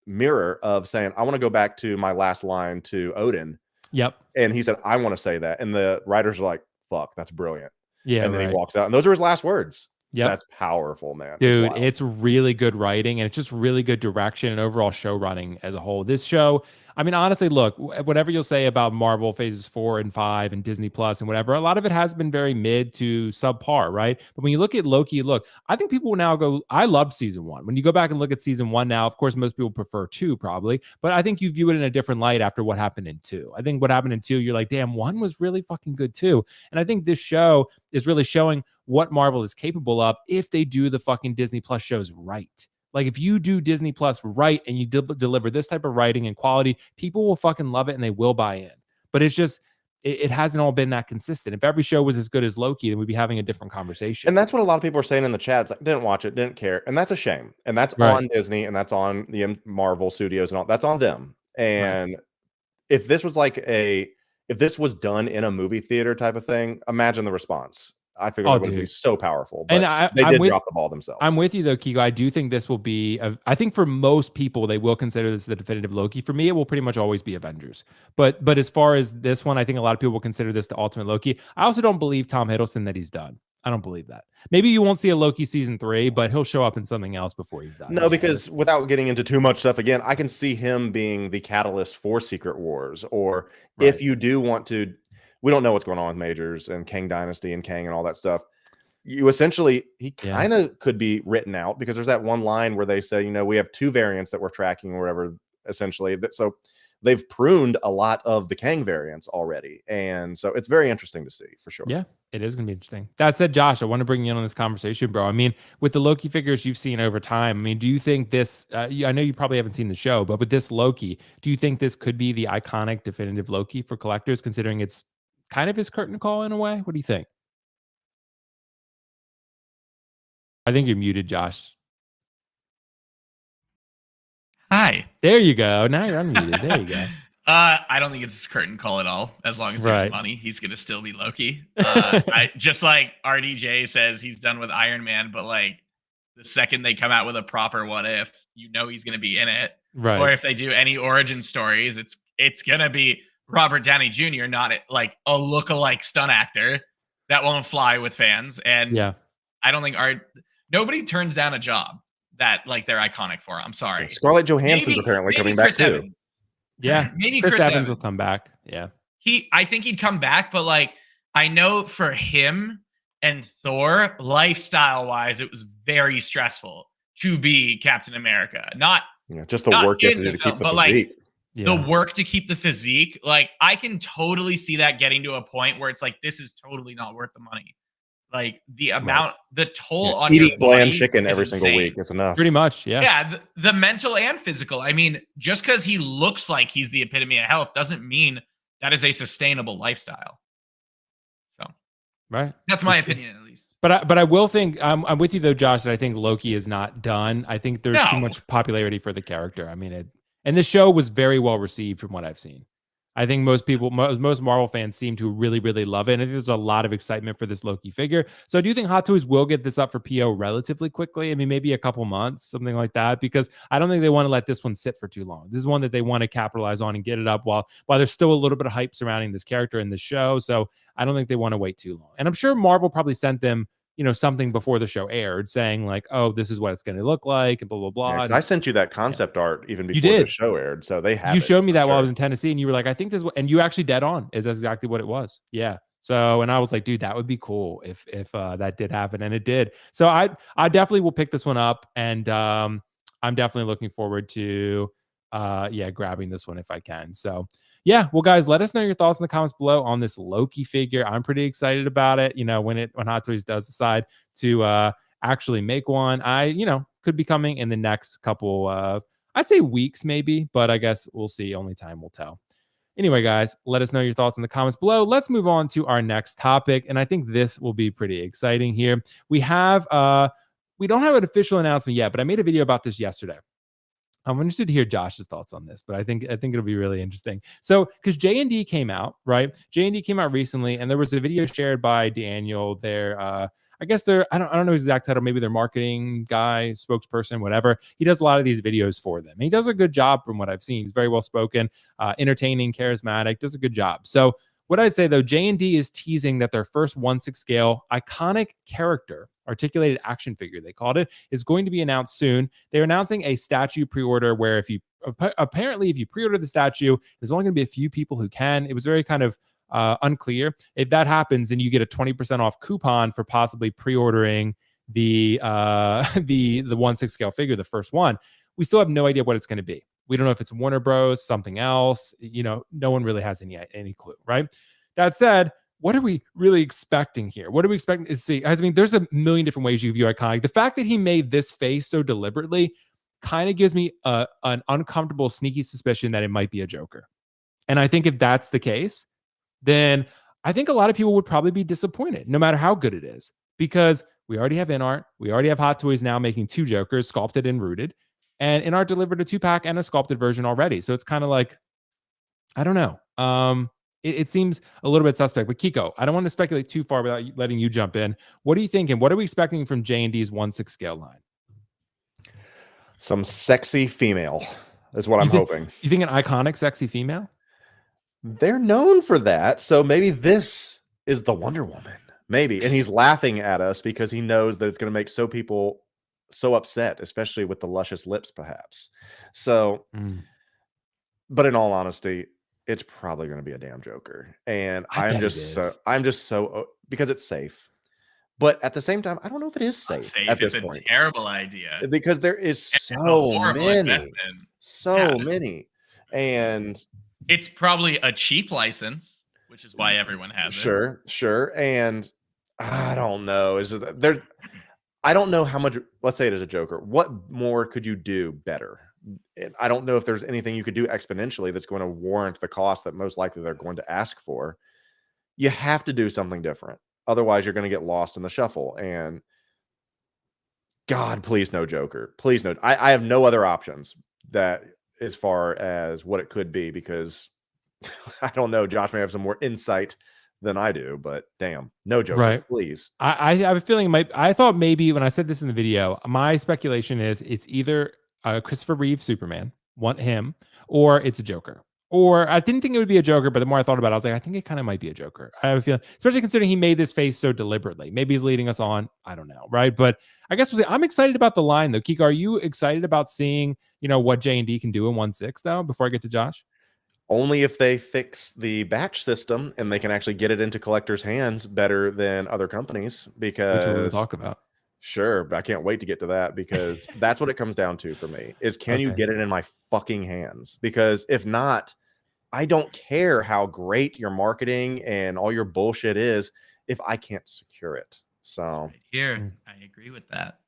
mirror of saying, I want to go back to my last line to Odin. Yep. And he said, I want to say that. And the writers are like, fuck, that's brilliant. Yeah. And then he walks out, and those are his last words. Yep. That's powerful, man. Dude, it's really good writing, and it's just really good direction and overall show running as a whole. This show, I mean, honestly, look, whatever you'll say about Marvel phases 4 and 5 and Disney Plus and whatever, a lot of it has been very mid to subpar, right? But when you look at Loki, I think people will now go, I loved season 1. When you go back and look at season 1 now, of course, most people prefer 2 probably, but I think you view it in a different light after what happened in 2. I think what happened in 2, you're like, damn, 1 was really fucking good too. And I think this show is really showing what Marvel is capable of if they do the fucking Disney Plus shows right. Like if you do Disney Plus right and you deliver this type of writing and quality, people will fucking love it and they will buy in. But it's just, it hasn't all been that consistent. If every show was as good as Loki, then we'd be having a different conversation. And that's what a lot of people are saying in the chat. It's like, didn't watch it, didn't care. And that's a shame. And that's on Disney and that's on the Marvel Studios and all. That's on them. And if this was if this was done in a movie theater type of thing, imagine the response. I figured it would be so powerful. But and they did drop the ball themselves. I'm with you though, Keco. I do think this will be, I think for most people, they will consider this the definitive Loki. For me, it will pretty much always be Avengers. But as far as this one, I think a lot of people will consider this the ultimate Loki. I also don't believe Tom Hiddleston that he's done. I don't believe that. Maybe you won't see a Loki season 3, but he'll show up in something else before he's done. No, because without getting into too much stuff again, I can see him being the catalyst for Secret Wars. Or if you do want to, we don't know what's going on with Majors and Kang Dynasty and Kang and all that stuff. You essentially, he kind of could be written out because there's that one line where they say, we have 2 variants that we're tracking or whatever, essentially. So they've pruned a lot of the Kang variants already. And so it's very interesting to see for sure. Yeah, it is going to be interesting. That said, Josh, I want to bring you in on this conversation, bro. I mean, with the Loki figures you've seen over time, I mean, do you think this, I know you probably haven't seen the show, but with this Loki, do you think this could be the iconic definitive Loki for collectors, considering it's kind of his curtain call in a way? What do you think? I think you're muted, Josh. Hi. There you go. Now you're unmuted. There you go. I don't think it's his curtain call at all. As long as there's money, he's gonna still be Loki. I just like RDJ says he's done with Iron Man, but like the second they come out with a proper what if, he's gonna be in it. Right. Or if they do any origin stories, it's gonna be Robert Downey Jr., not like a lookalike stunt actor that won't fly with fans. And I don't think nobody turns down a job that like they're iconic for. I'm sorry. Scarlett Johansson's apparently coming back too. Evans. Yeah, maybe Chris Evans will come back. Yeah, I think he'd come back, but like I know for him and Thor, lifestyle wise, it was very stressful to be Captain America. Not just the work you have to do to keep the physique. The work to keep the physique. Like I can totally see that getting to a point where it's like this is totally not worth the money. Like the amount, the toll on eating bland chicken every single week is enough. Pretty much, yeah. The mental and physical. I mean, just because he looks like he's the epitome of health doesn't mean that is a sustainable lifestyle. So, that's my opinion at least. But I will think I'm with you though, Josh. That I think Loki is not done. I think there's too much popularity for the character. I mean, and this show was very well received from what I've seen. I think most Marvel fans seem to really, really love it. And I think there's a lot of excitement for this Loki figure. So I do think Hot Toys will get this up for PO relatively quickly. I mean, maybe a couple months, something like that, because I don't think they want to let this one sit for too long. This is one that they want to capitalize on and get it up while there's still a little bit of hype surrounding this character in the show. So I don't think they want to wait too long. And I'm sure Marvel probably sent them something before the show aired saying like, oh, this is what it's going to look like and blah, blah, blah. I sent you that concept art even before the show aired. So they have You showed me that while I was in Tennessee and you were like, I think this, and you actually dead on is exactly what it was. Yeah. So, and I was like, dude, that would be cool if that did happen. And it did. So I definitely will pick this one up. And I'm definitely looking forward to, grabbing this one if I can. So yeah, well, guys, let us know your thoughts in the comments below on this Loki figure. I'm pretty excited about it. When Hot Toys does decide to actually make one, could be coming in the next couple I'd say weeks maybe, but I guess we'll see. Only time will tell. Anyway, guys, let us know your thoughts in the comments below. Let's move on to our next topic, and I think this will be pretty exciting here. We don't have an official announcement yet, but I made a video about this yesterday. I'm interested to hear Josh's thoughts on this, but I think it'll be really interesting. So, because JND came out, right? JND came out recently, and there was a video shared by Daniel. I guess I don't know his exact title. Maybe their marketing guy, spokesperson, whatever. He does a lot of these videos for them. And he does a good job from what I've seen. He's very well spoken, entertaining, charismatic. Does a good job. So What I'd say though, JND is teasing that their first 1/6 scale iconic character, articulated action figure, they called it, is going to be announced soon. They're announcing a statue pre-order where if you pre-order the statue, there's only going to be a few people who can. It was very kind of unclear. If that happens, then you get a 20% off coupon for possibly pre-ordering the 1/6 scale figure, the first one. We still have no idea what it's going to be. We don't know if it's Warner Bros, something else. No one really has any clue, right? That said, what are we really expecting here? What are we expecting to see? I mean, there's a million different ways you view iconic. The fact that he made this face so deliberately kind of gives me an uncomfortable, sneaky suspicion that it might be a Joker. And I think if that's the case, then I think a lot of people would probably be disappointed, no matter how good it is, because we already have InArt. We already have Hot Toys now making 2 Jokers, sculpted and rooted. And InArt delivered a 2-pack and a sculpted version already. So it's kind of like, I don't know. It seems a little bit suspect. But Keco, I don't want to speculate too far without letting you jump in. What are you thinking? What are we expecting from JND's 1/6 scale line? Some sexy female is what I'm hoping. You think an iconic sexy female? They're known for that. So maybe this is the Wonder Woman. Maybe. And he's laughing at us because he knows that it's going to make people so upset, especially with the luscious lips, perhaps. So, but in all honesty, it's probably going to be a damn Joker. And I'm just so because it's safe. But at the same time, I don't know if it is safe. At this point. It's a terrible idea because there is so many, and it's probably a cheap license, which is why everyone has it. Sure. And I don't know. There? I don't know how much. Let's say it is a Joker. What more could you do better? And I don't know if there's anything you could do exponentially that's going to warrant the cost that most likely they're going to ask for. You have to do something different. Otherwise, you're going to get lost in the shuffle. And God, please no Joker. Please no. I have no other options that as far as what it could be, because I don't know. Josh may have some more insight than I do, but damn, no Joker, right? Please. I have a feeling I thought maybe when I said this in the video, my speculation is it's either Christopher Reeve Superman, want him, or it's a Joker. Or I didn't think it would be a Joker, but the more I thought about it, I was like, I think it kind of might be a Joker. I have a feeling, especially considering he made this face so deliberately. Maybe he's leading us on. I don't know, right? But I guess we'll see. I'm excited about the line, though. Keco, are you excited about seeing, what JND can do in 1/6, though, before I get to Josh? Only if they fix the batch system and they can actually get it into collectors' hands better than other companies. Because which we'll talk about. Sure, but I can't wait to get to that, because that's what it comes down to for me is, can you get it in my fucking hands? Because if not, I don't care how great your marketing and all your bullshit is if I can't secure it. So right here, I agree with that.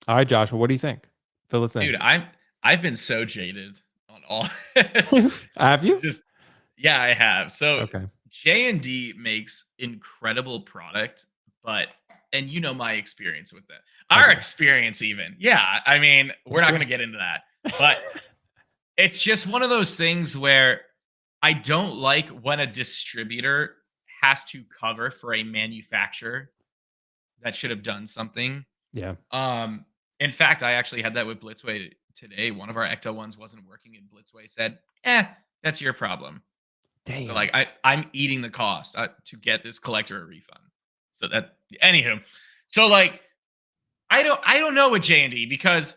All right, Josh, what do you think? Fill us in. Dude, I've been so jaded on all this. Have you? Yeah, I have. So okay. JND makes incredible product, and my experience with that. Our experience even. Yeah, I mean, we're not going to get into that. But it's just one of those things where I don't like when a distributor has to cover for a manufacturer that should have done something. Yeah. In fact, I actually had that with Blitzway today. One of our Ecto ones wasn't working, and Blitzway said, that's your problem. Damn. So, I'm eating the cost to get this collector a refund. So that, anywho, so I don't know with JND, because,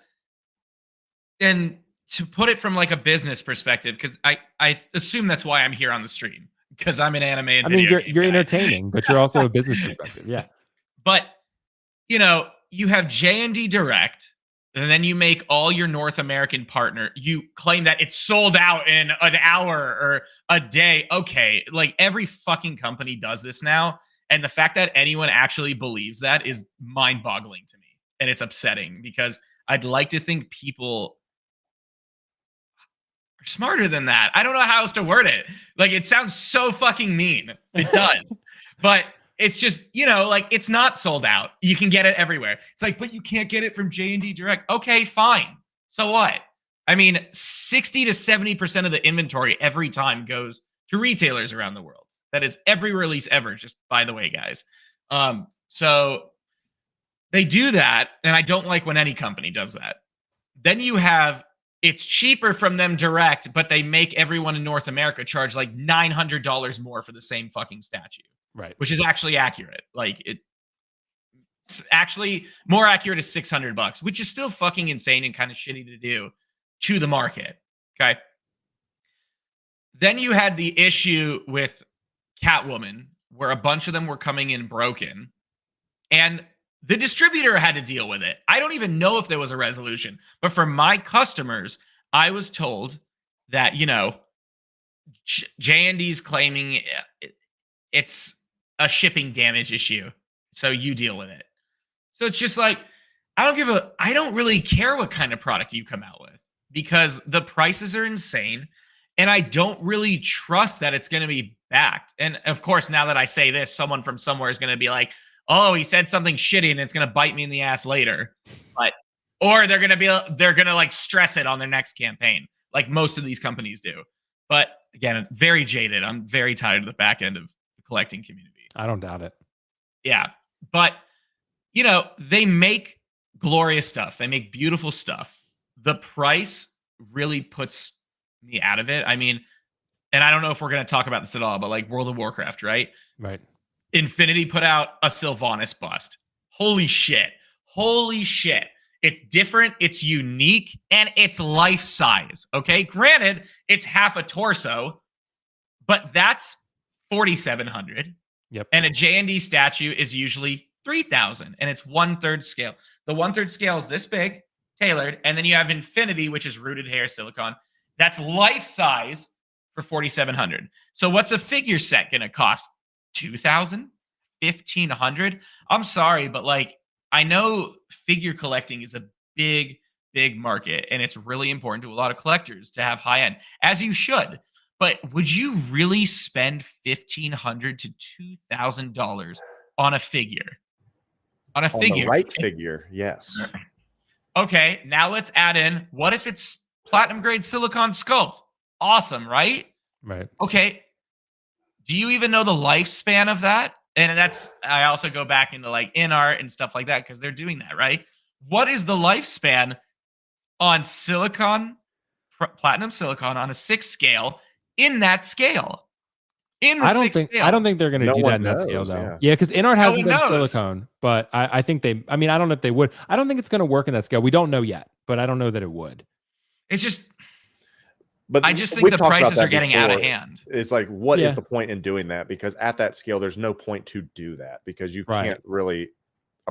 and to put it from a business perspective, because I assume that's why I'm here on the stream, because I'm an anime and you're entertaining, but you're also a business perspective. Yeah. But you have JND Direct, and then you make all your North American partner. You claim that it's sold out in an hour or a day. Okay, every fucking company does this now. And the fact that anyone actually believes that is mind-boggling to me. And it's upsetting, because I'd like to think people are smarter than that. I don't know how else to word it. It sounds so fucking mean. It does. But it's just, it's not sold out. You can get it everywhere. It's but you can't get it from JND Direct. Okay, fine. So what? I mean, 60 to 70% of the inventory every time goes to retailers around the world. That is every release ever, just by the way, guys. So they do that, and I don't like when any company does that. Then you have it's cheaper from them direct, but they make everyone in North America charge like $900 more for the same fucking statue. Right. Which is actually accurate. Like it's actually more accurate is $600, which is still fucking insane and kind of shitty to do to the market. Okay. Then you had the issue with Catwoman, where a bunch of them were coming in broken, and the distributor had to deal with it. I don't even know if there was a resolution, but for my customers, I was told that, you know, JND's claiming it's a shipping damage issue, so you deal with it. So it's just like, I don't really care what kind of product you come out with, because the prices are insane, and I don't really trust that it's going to be backed. And of course, now that I say this, someone from somewhere is going to be like, oh, he said something shitty and it's going to bite me in the ass later. Or they're going to like stress it on their next campaign, like most of these companies do. But again, very jaded. I'm very tired of the back end of the collecting community. I don't doubt it. Yeah. But, you know, they make glorious stuff. They make beautiful stuff. The price really puts me out of it. I mean, and I don't know if we're going to talk about this at all, but like World of Warcraft, right? Right. Infinity put out a Sylvanas bust. Holy shit. Holy shit. It's different, it's unique, and it's life size. Okay. Granted, it's half a torso, but that's 4,700. Yep. And a JND statue is usually 3,000, and it's 1/3 scale. The 1/3 scale is this big, tailored, and then you have Infinity, which is rooted hair silicone. That's life size for 4,700. So what's a figure set going to cost? 2,000? 1,500? I'm sorry, but like, I know figure collecting is a big, big market, and it's really important to a lot of collectors to have high end, as you should. But would you really spend $1,500 to $2,000 on a figure? On the right figure, yes. Okay, now let's add in, what if it's platinum grade silicone sculpt? Awesome, right? Right. Okay. Do you even know the lifespan of that? And I also go back into like in art and stuff like that, because they're doing that, right? What is the lifespan on silicone, platinum silicone on a 6 scale in that scale? I don't think they're going to do that in that scale, though. Yeah, because InArt hasn't been silicone, but I think I don't know if they would. I don't think it's going to work in that scale. We don't know yet, but I don't know that it would. It's just, but I just think the prices are getting out of hand. It's like, what is the point in doing that? Because at that scale, there's no point to do that, because you can't really.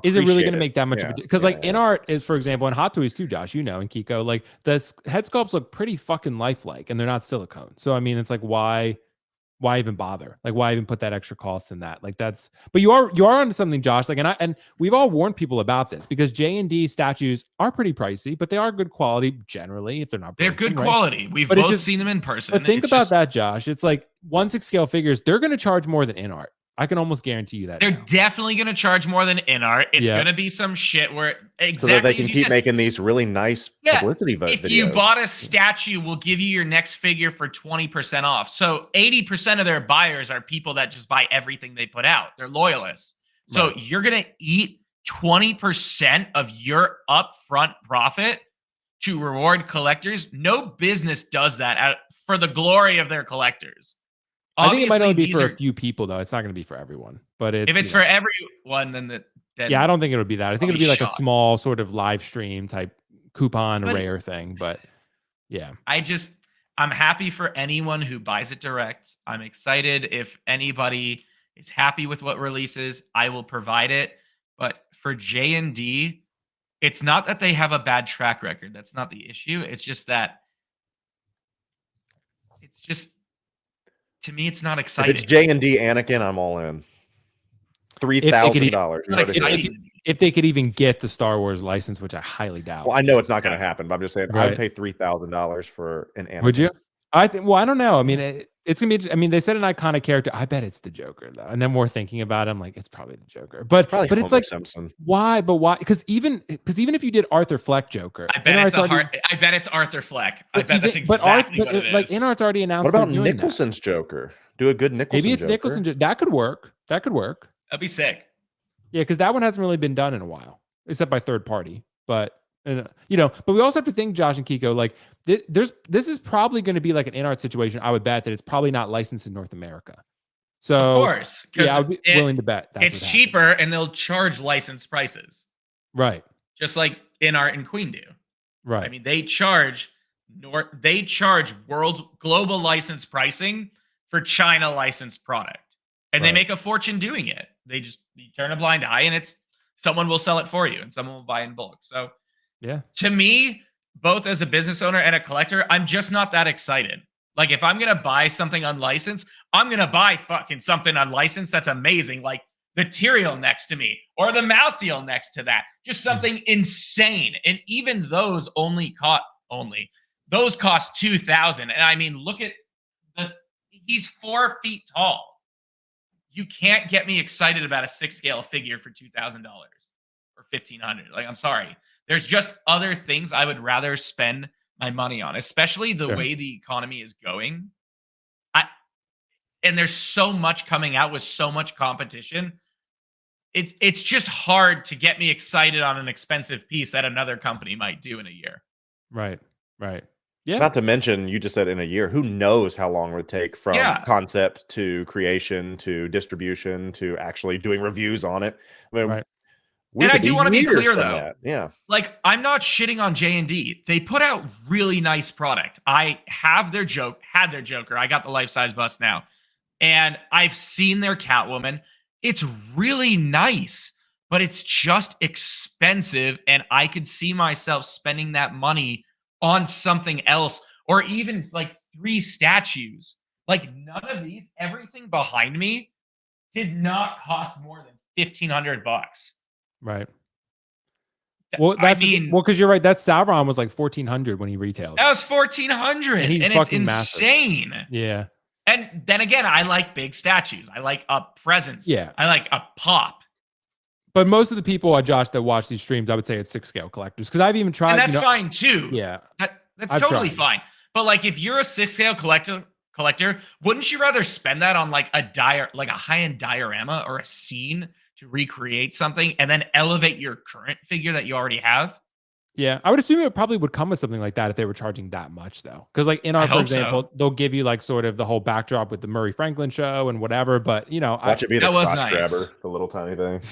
Is it really going to make that much of a difference? Because like InArt is, for example, and Hot Toys too, Josh, you know, and Keco, like the head sculpts look pretty fucking lifelike, and they're not silicone. So I mean, it's like, why even bother? Like, why even put that extra cost in that? Like, that's, but you are onto something, Josh. Like, and we've all warned people about this, because JND statues are pretty pricey, but they are good quality generally. If they're not, they're good quality. We've both seen them in person. But think about that, Josh. It's like 1/6 scale figures. They're going to charge more than InArt. I can almost guarantee you that. They're definitely going to charge more than InArt. It's going to be some shit where so that they can keep making these really nice publicity videos. If you bought a statue, we'll give you your next figure for 20% off. So 80% of their buyers are people that just buy everything they put out. They're loyalists. So you're going to eat 20% of your upfront profit to reward collectors. No business does that for the glory of their collectors. I think it might only be for a few people, though. It's not going to be for everyone. But if it's for everyone, then I don't think it would be that. I think it'll be like a small sort of live stream type coupon rare thing. But yeah, I'm happy for anyone who buys it direct. I'm excited if anybody is happy with what releases, I will provide it. But for JND, it's not that they have a bad track record. That's not the issue. It's just that to me, it's not exciting. If it's JND Anakin, I'm all in. $3,000. If they could even get the Star Wars license, which I highly doubt. Well, I know it's not going to happen, but I'm just saying I would pay $3,000 for an Anakin. Would you? I think. Well, I don't know. I mean, it's gonna be. I mean, they said an iconic character. I bet it's the Joker, though. And then more thinking about it, I'm like, it's probably the Joker. But it's like, Simpson. Why? But why? Because even if you did Arthur Fleck Joker, I bet it's Arthur Fleck. I bet that's exactly what it is. Like InArt's already announced. What about Nicholson's Joker? Do a good Nicholson. Maybe it's Joker. Nicholson. That could work. That'd be sick. Yeah, because that one hasn't really been done in a while, except by third party. But And, but we also have to think, Josh and Keco, like this is probably going to be like an in-art situation. I would bet that it's probably not licensed in North America. So of course, I would be willing to bet it's cheaper and they'll charge licensed prices. Right. Just like in-art and Queen do. Right. I mean, they charge global license pricing for China licensed product. And they make a fortune doing it. You turn a blind eye and someone will sell it for you and someone will buy in bulk. So yeah, to me, both as a business owner and a collector, I'm just not that excited. Like if I'm going to buy something unlicensed, I'm going to buy fucking something unlicensed that's amazing. Like the Tyrael next to me or the mouthfeel next to that. Just something insane. And even those those cost $2,000. And I mean, look at this. He's 4 feet tall. You can't get me excited about a 6-scale figure for $2,000 or $1,500. Like, I'm sorry. There's just other things I would rather spend my money on, especially the way the economy is going. And there's so much coming out with so much competition. It's just hard to get me excited on an expensive piece that another company might do in a year. Right. Right. Yeah. Not to mention, you just said in a year, who knows how long it would take from concept to creation to distribution to actually doing reviews on it. I mean, and I do want to be clear though. That. Yeah. Like I'm not shitting on JND. They put out really nice product. I have their Joker. I got the life-size bust now. And I've seen their Catwoman. It's really nice, but it's just expensive. And I could see myself spending that money on something else, or even like 3 statues. Like none of these, everything behind me did not cost more than $1,500. Right. Well, because you're right. That Sauron was like $1,400 when he retailed. That was $1,400, and it's insane. Massive. Yeah. And then again, I like big statues. I like a presence. Yeah. I like a pop. But most of the people, Josh, that watch these streams, I would say it's 6-scale collectors. Because I've even tried. And that's fine too. Yeah. That's totally fine. But like if you're a 6-scale collector, wouldn't you rather spend that on like a high-end diorama or a scene to recreate something and then elevate your current figure that you already have? Yeah, I would assume it probably would come with something like that if they were charging that much, though. Because like in-art, for example, they'll give you like sort of the whole backdrop with the Murray Franklin show and whatever. But watch it be the crotch grabber, the little tiny thing.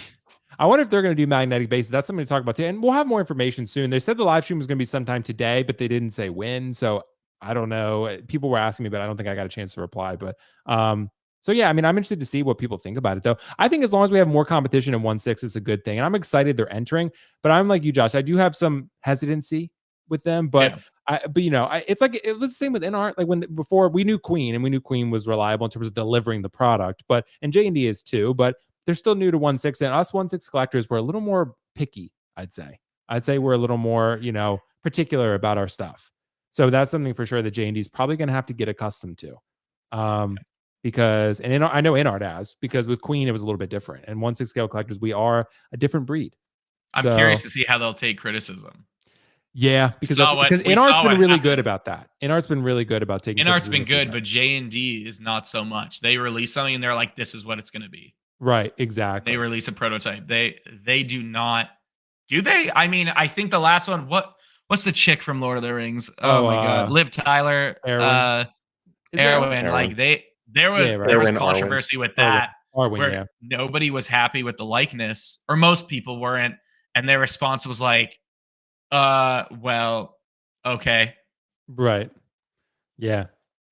I wonder if they're going to do magnetic bases. That's something to talk about too. And we'll have more information soon. They said the live stream was going to be sometime today, but they didn't say when. So I don't know. People were asking me, but I don't think I got a chance to reply. But so yeah, I mean, I'm interested to see what people think about it, though. I think as long as we have more competition in 1/6, it's a good thing. And I'm excited they're entering. But I'm like you, Josh. I do have some hesitancy with them. But it's like it was the same with in-art. Like before we knew Queen, and we knew Queen was reliable in terms of delivering the product. But and JND is too. But they're still new to 1/6, and us 1/6 collectors were a little more picky. I'd say we're a little more particular about our stuff. So that's something for sure that JND is probably going to have to get accustomed to. Because I know in-art because with Queen it was a little bit different, and 1/6 scale collectors, we are a different breed. I'm curious to see how they'll take criticism. Yeah, because in-art's been really good about that. In-art's been really good about taking. In-art's been good, but JND is not so much. They release something and they're like, "This is what it's going to be." Right. Exactly. They release a prototype. They do not. Do they? I mean, I think the last one. What's the chick from Lord of the Rings? Oh my God, Liv Tyler, Erwin. Like there was controversy with that. Arwen, nobody was happy with the likeness, or most people weren't, and their response was like, well, okay. Right. Yeah.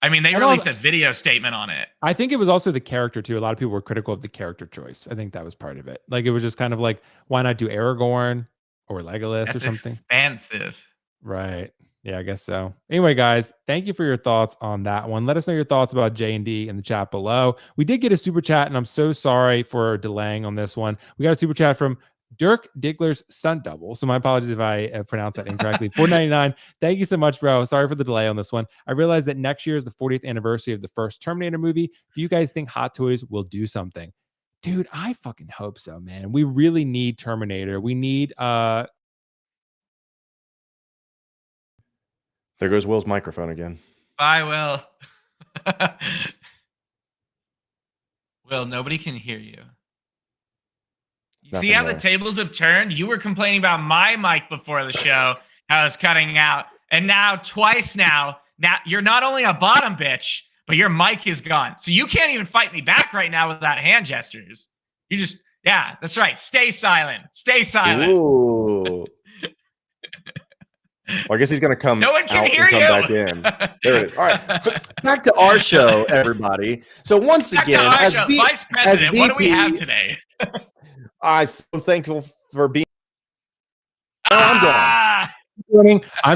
I mean, they released a video statement on it. I think it was also the character too. A lot of people were critical of the character choice. I think that was part of it. Like it was just kind of like, why not do Aragorn or Legolas or something? Expensive. Right. Yeah, I guess so. Anyway, guys, thank you for your thoughts on that one. Let us know your thoughts about J&D in the chat below. We did get a super chat, and I'm so sorry for delaying on this one. We got a super chat from Dirk Diggler's stunt double. So my apologies if I pronounced that incorrectly. $4.99. Thank you so much, bro. Sorry for the delay on this one. I realize that next year is the 40th anniversary of the first Terminator movie. Do you guys think Hot Toys will do something? Dude, I fucking hope so, man. We really need Terminator. We need There goes Will's microphone again. Bye, Will. Will, nobody can hear you. See how the tables have turned? You were complaining about my mic before the show, how I was cutting out. And now twice now you're not only a bottom bitch, but your mic is gone. So you can't even fight me back right now without hand gestures. You just, yeah, that's right. Stay silent. Stay silent. Ooh. Well, I guess he's going to come no one can out hear and come you. back in. There it is. All right. Back to our show, everybody. So once back again, to our show. Vice President, what do we have today? I'm so thankful for being. I'm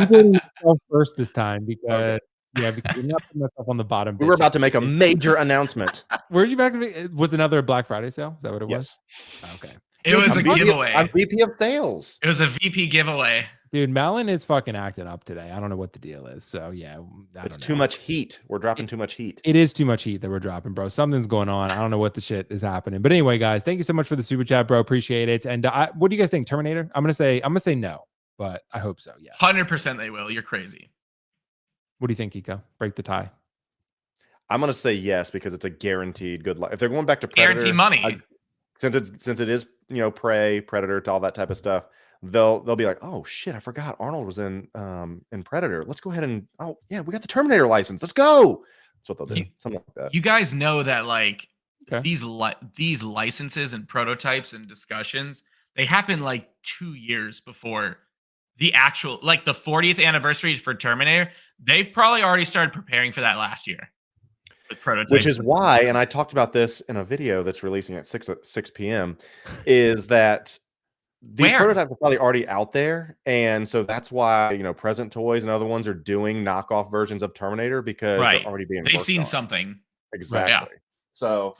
doing myself first this time because because I'm not putting myself on the bottom. We were about to make a major announcement. Where'd you back to? Was another Black Friday sale? Is that what it was? Okay. It was a giveaway. I'm VP of sales. It was a VP giveaway. Dude, Malin is fucking acting up today. I don't know what the deal is. So yeah, it's too much heat. We're dropping too much heat. It is too much heat that we're dropping, bro. Something's going on. I don't know what the shit is happening. But anyway, guys, thank you so much for the super chat, bro. Appreciate it. And what do you guys think? Terminator? I'm gonna say no, but I hope so. Yeah, 100% they will. You're crazy. What do you think, Keco? Break the tie. I'm gonna say yes because it's a guaranteed good life. If they're going back to Predator, guaranteed money, since it is Prey, Predator, to all that type of stuff. They'll be like, oh shit, I forgot Arnold was in Predator. Let's go ahead and we got the Terminator license. Let's go. That's what they'll do. Something like that. You guys know that these licenses and prototypes and discussions, they happen 2 years before the actual the 40th anniversary for Terminator. They've probably already started preparing for that last year. With prototypes. Which is why, and I talked about this in a video that's releasing at 6 p.m. is that these prototypes are probably already out there, and so that's why Present Toys and other ones are doing knockoff versions of Terminator because they're already being. They've seen something exactly. Right, yeah. So,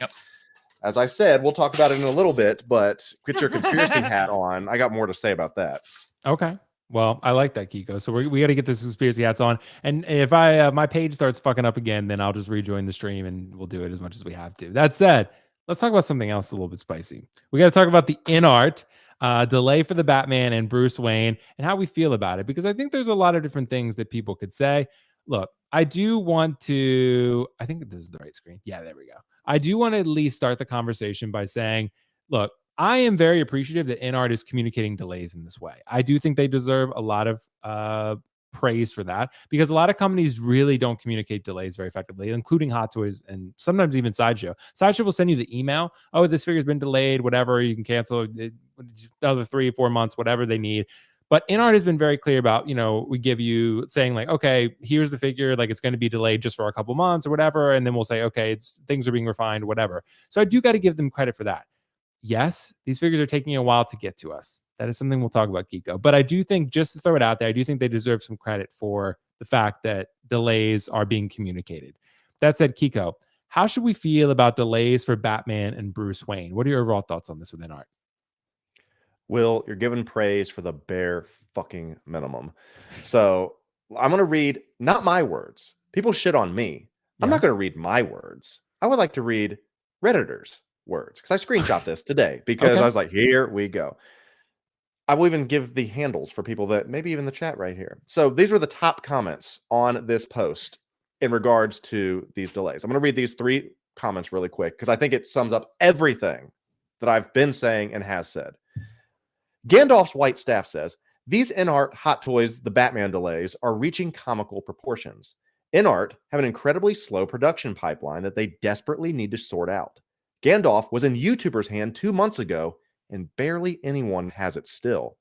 as I said, we'll talk about it in a little bit. But get your conspiracy hat on. I got more to say about that. Okay. Well, I like that, Keco. So we got to get this conspiracy hats on. And if my page starts fucking up again, then I'll just rejoin the stream and we'll do it as much as we have to. That said, let's talk about something else a little bit spicy. We got to talk about the in-art delay for the Batman and Bruce Wayne and how we feel about it, because I think there's a lot of different things that people could say. Look, I do want to, I think this is the right screen. Yeah, there we go. I do want to at least start the conversation by saying, look, I am very appreciative that InArt is communicating delays in this way. I do think they deserve a lot of praise for that, because a lot of companies really don't communicate delays very effectively, including Hot Toys and sometimes even Sideshow. Sideshow will send you the email, oh, this figure's been delayed, whatever, you can cancel it, another 3 or 4 months, whatever they need. But InArt has been very clear about, we give you saying okay, here's the figure, it's going to be delayed just for a couple months or whatever. And then we'll say, okay, things are being refined, whatever. So I do got to give them credit for that. Yes, these figures are taking a while to get to us. That is something we'll talk about, Keco. But I do think, just to throw it out there, I do think they deserve some credit for the fact that delays are being communicated. That said, Keco, how should we feel about delays for Batman and Bruce Wayne? What are your overall thoughts on this within art? Will, you're given praise for the bare fucking minimum. So I'm going to read, not my words. People shit on me. I'm not going to read my words. I would like to read Redditors' words, because I screenshot this today because I was like, here we go. I will even give the handles for people that maybe even the chat right here. So these were the top comments on this post in regards to these delays. I'm going to read these 3 comments really quick because I think it sums up everything that I've been saying and has said. Gandalf's White Staff says, these InArt Hot Toys, the Batman delays, are reaching comical proportions. InArt have an incredibly slow production pipeline that they desperately need to sort out. Gandalf was in YouTubers' hand 2 months ago, and barely anyone has it still.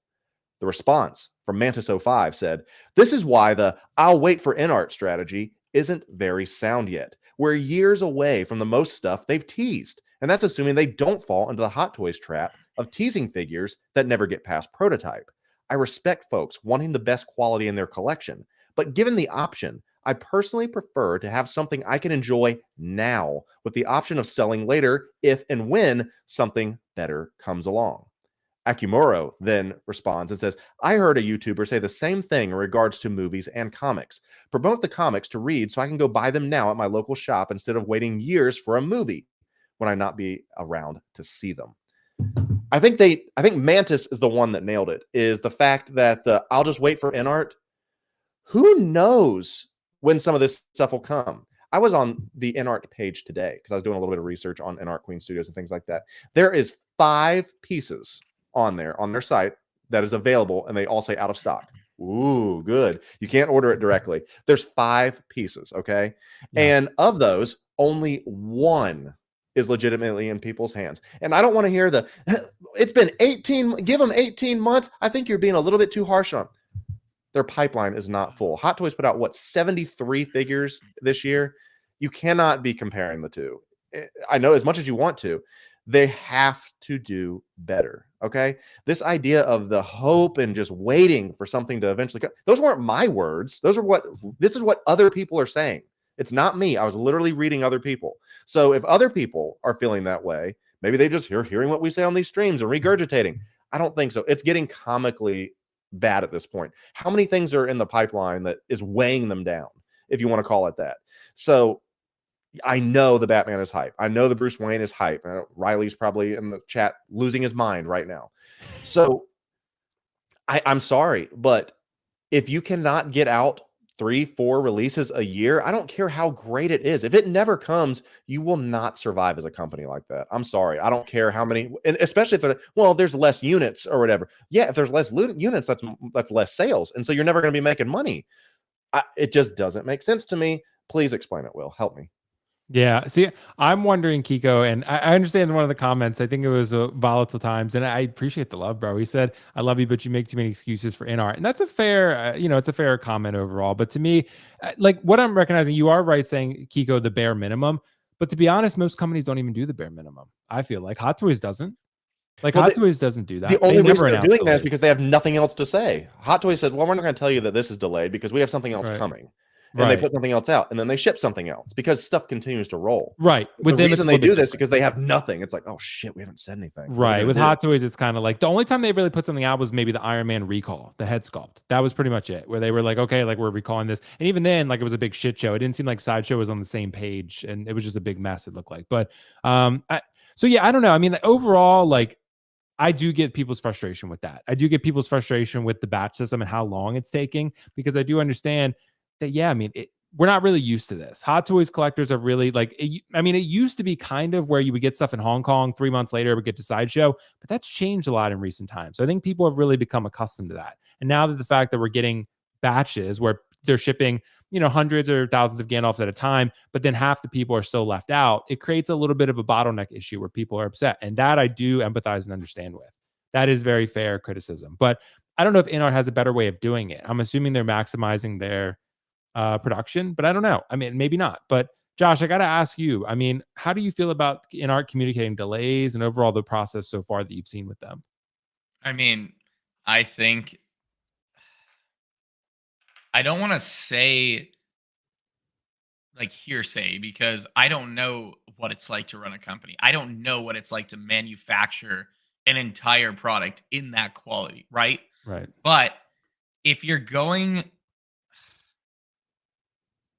The response from Mantis05 said, this is why the I'll wait for InArt strategy isn't very sound yet. We're years away from the most stuff they've teased, and that's assuming they don't fall into the Hot Toys trap of teasing figures that never get past prototype. I respect folks wanting the best quality in their collection, but given the option, I personally prefer to have something I can enjoy now with the option of selling later if and when something better comes along. Akumuro then responds and says, I heard a YouTuber say the same thing in regards to movies and comics. Promote the comics to read so I can go buy them now at my local shop instead of waiting years for a movie when I not be around to see them. I think Mantis is the one that nailed it, is the fact that I'll just wait for InArt. Who knows when some of this stuff will come? I was on the InArt page today because I was doing a little bit of research on InArt Queen Studios and things like that. There is 5 pieces on their site that is available, and they all say out of stock. Ooh, good. You can't order it directly. There's 5 pieces, okay? Yeah. And of those, only 1 is legitimately in people's hands. And I don't want to hear it's been 18, give them 18 months. I think you're being a little bit too harsh on them. Their pipeline is not full. Hot Toys put out, what, 73 figures this year? You cannot be comparing the two. I know as much as you want to, they have to do better. Okay. This idea of the hope and just waiting for something to eventually come, those weren't my words. This is what other people are saying. It's not me. I was literally reading other people. So if other people are feeling that way, maybe they just hearing what we say on these streams and regurgitating. I don't think so. It's getting comically bad at this point. How many things are in the pipeline that is weighing them down, if you want to call it that? So I know the Batman is hype. I know the Bruce Wayne is hype. Riley's probably in the chat losing his mind right now. So I'm sorry, but if you cannot get out 3-4 releases a year, I don't care how great it is. If it never comes, you will not survive as a company like that. I'm sorry. I don't care how many, and especially if there's less units or whatever. Yeah, if there's less units, that's less sales. And so you're never going to be making money. It just doesn't make sense to me. Please explain it, Will. Help me. Yeah. See, I'm wondering, Keco, and I understand one of the comments. I think it was volatile times, and I appreciate the love, bro. He said, "I love you, but you make too many excuses for in-art," and that's a fair, it's a fair comment overall. But to me, like what I'm recognizing, you are right saying, Keco, the bare minimum. But to be honest, most companies don't even do the bare minimum. I feel like Hot Toys doesn't. Hot Toys doesn't do that. The only reason they're doing that is because they have nothing else to say. Hot Toys said, "Well, we're not going to tell you that this is delayed because we have something else coming." And they put something else out, and then they ship something else because stuff continues to roll. Right. With the reason they do this is because they have nothing. It's like, oh shit, we haven't said anything. Right. With Hot Toys, it's kind of like the only time they really put something out was maybe the Iron Man recall, the head sculpt. That was pretty much it, where they were like, okay, like we're recalling this. And even then, like it was a big shit show. It didn't seem like Sideshow was on the same page, and it was just a big mess, it looked like. But so yeah, I don't know. I mean, overall, like I do get people's frustration with that. I do get people's frustration with the batch system and how long it's taking, because I do understand that, yeah, I mean, we're not really used to this. Hot Toys collectors are really like, it used to be kind of where you would get stuff in Hong Kong 3 months later, it would get to Sideshow, but that's changed a lot in recent times. So I think people have really become accustomed to that. And now that the fact that we're getting batches where they're shipping, hundreds or thousands of Gandalfs at a time, but then half the people are still left out, it creates a little bit of a bottleneck issue where people are upset. And that I do empathize and understand with. That is very fair criticism. But I don't know if InArt has a better way of doing it. I'm assuming they're maximizing their production, but I don't know. I mean, maybe not. But Josh, I got to ask you, I mean, how do you feel about InArt communicating delays and overall the process so far that you've seen with them? I mean, I think I don't want to say like hearsay because I don't know what it's like to run a company. I don't know what it's like to manufacture an entire product in that quality, right? Right. But if you're going,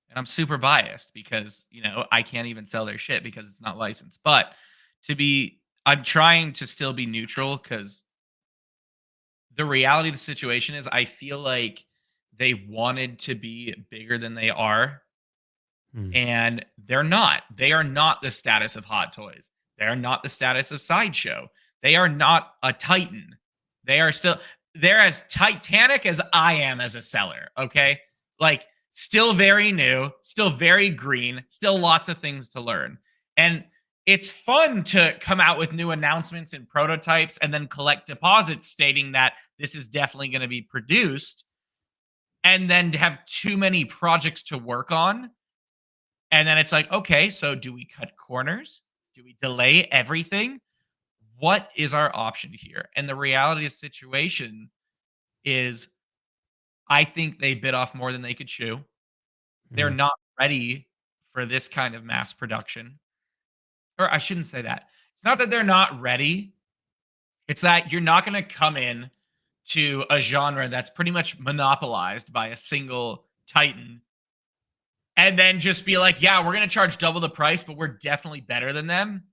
and I'm super biased because, I can't even sell their shit because it's not licensed. But I'm trying to still be neutral because the reality of the situation is I feel like they wanted to be bigger than they are. And they're not. They are not the status of Hot Toys. They are not the status of Sideshow. They are not a Titan. They're as titanic as I am as a seller, okay? Like, still very new, still very green, still lots of things to learn. And it's fun to come out with new announcements and prototypes and then collect deposits stating that this is definitely going to be produced, and then to have too many projects to work on. And then it's like, okay, so do we cut corners? Do we delay everything? What is our option here? And the reality of the situation is I think they bit off more than they could chew. They're not ready for this kind of mass production. Or I shouldn't say that. It's not that they're not ready. It's that you're not going to come in to a genre that's pretty much monopolized by a single Titan and then just be like, yeah, we're going to charge double the price, but we're definitely better than them.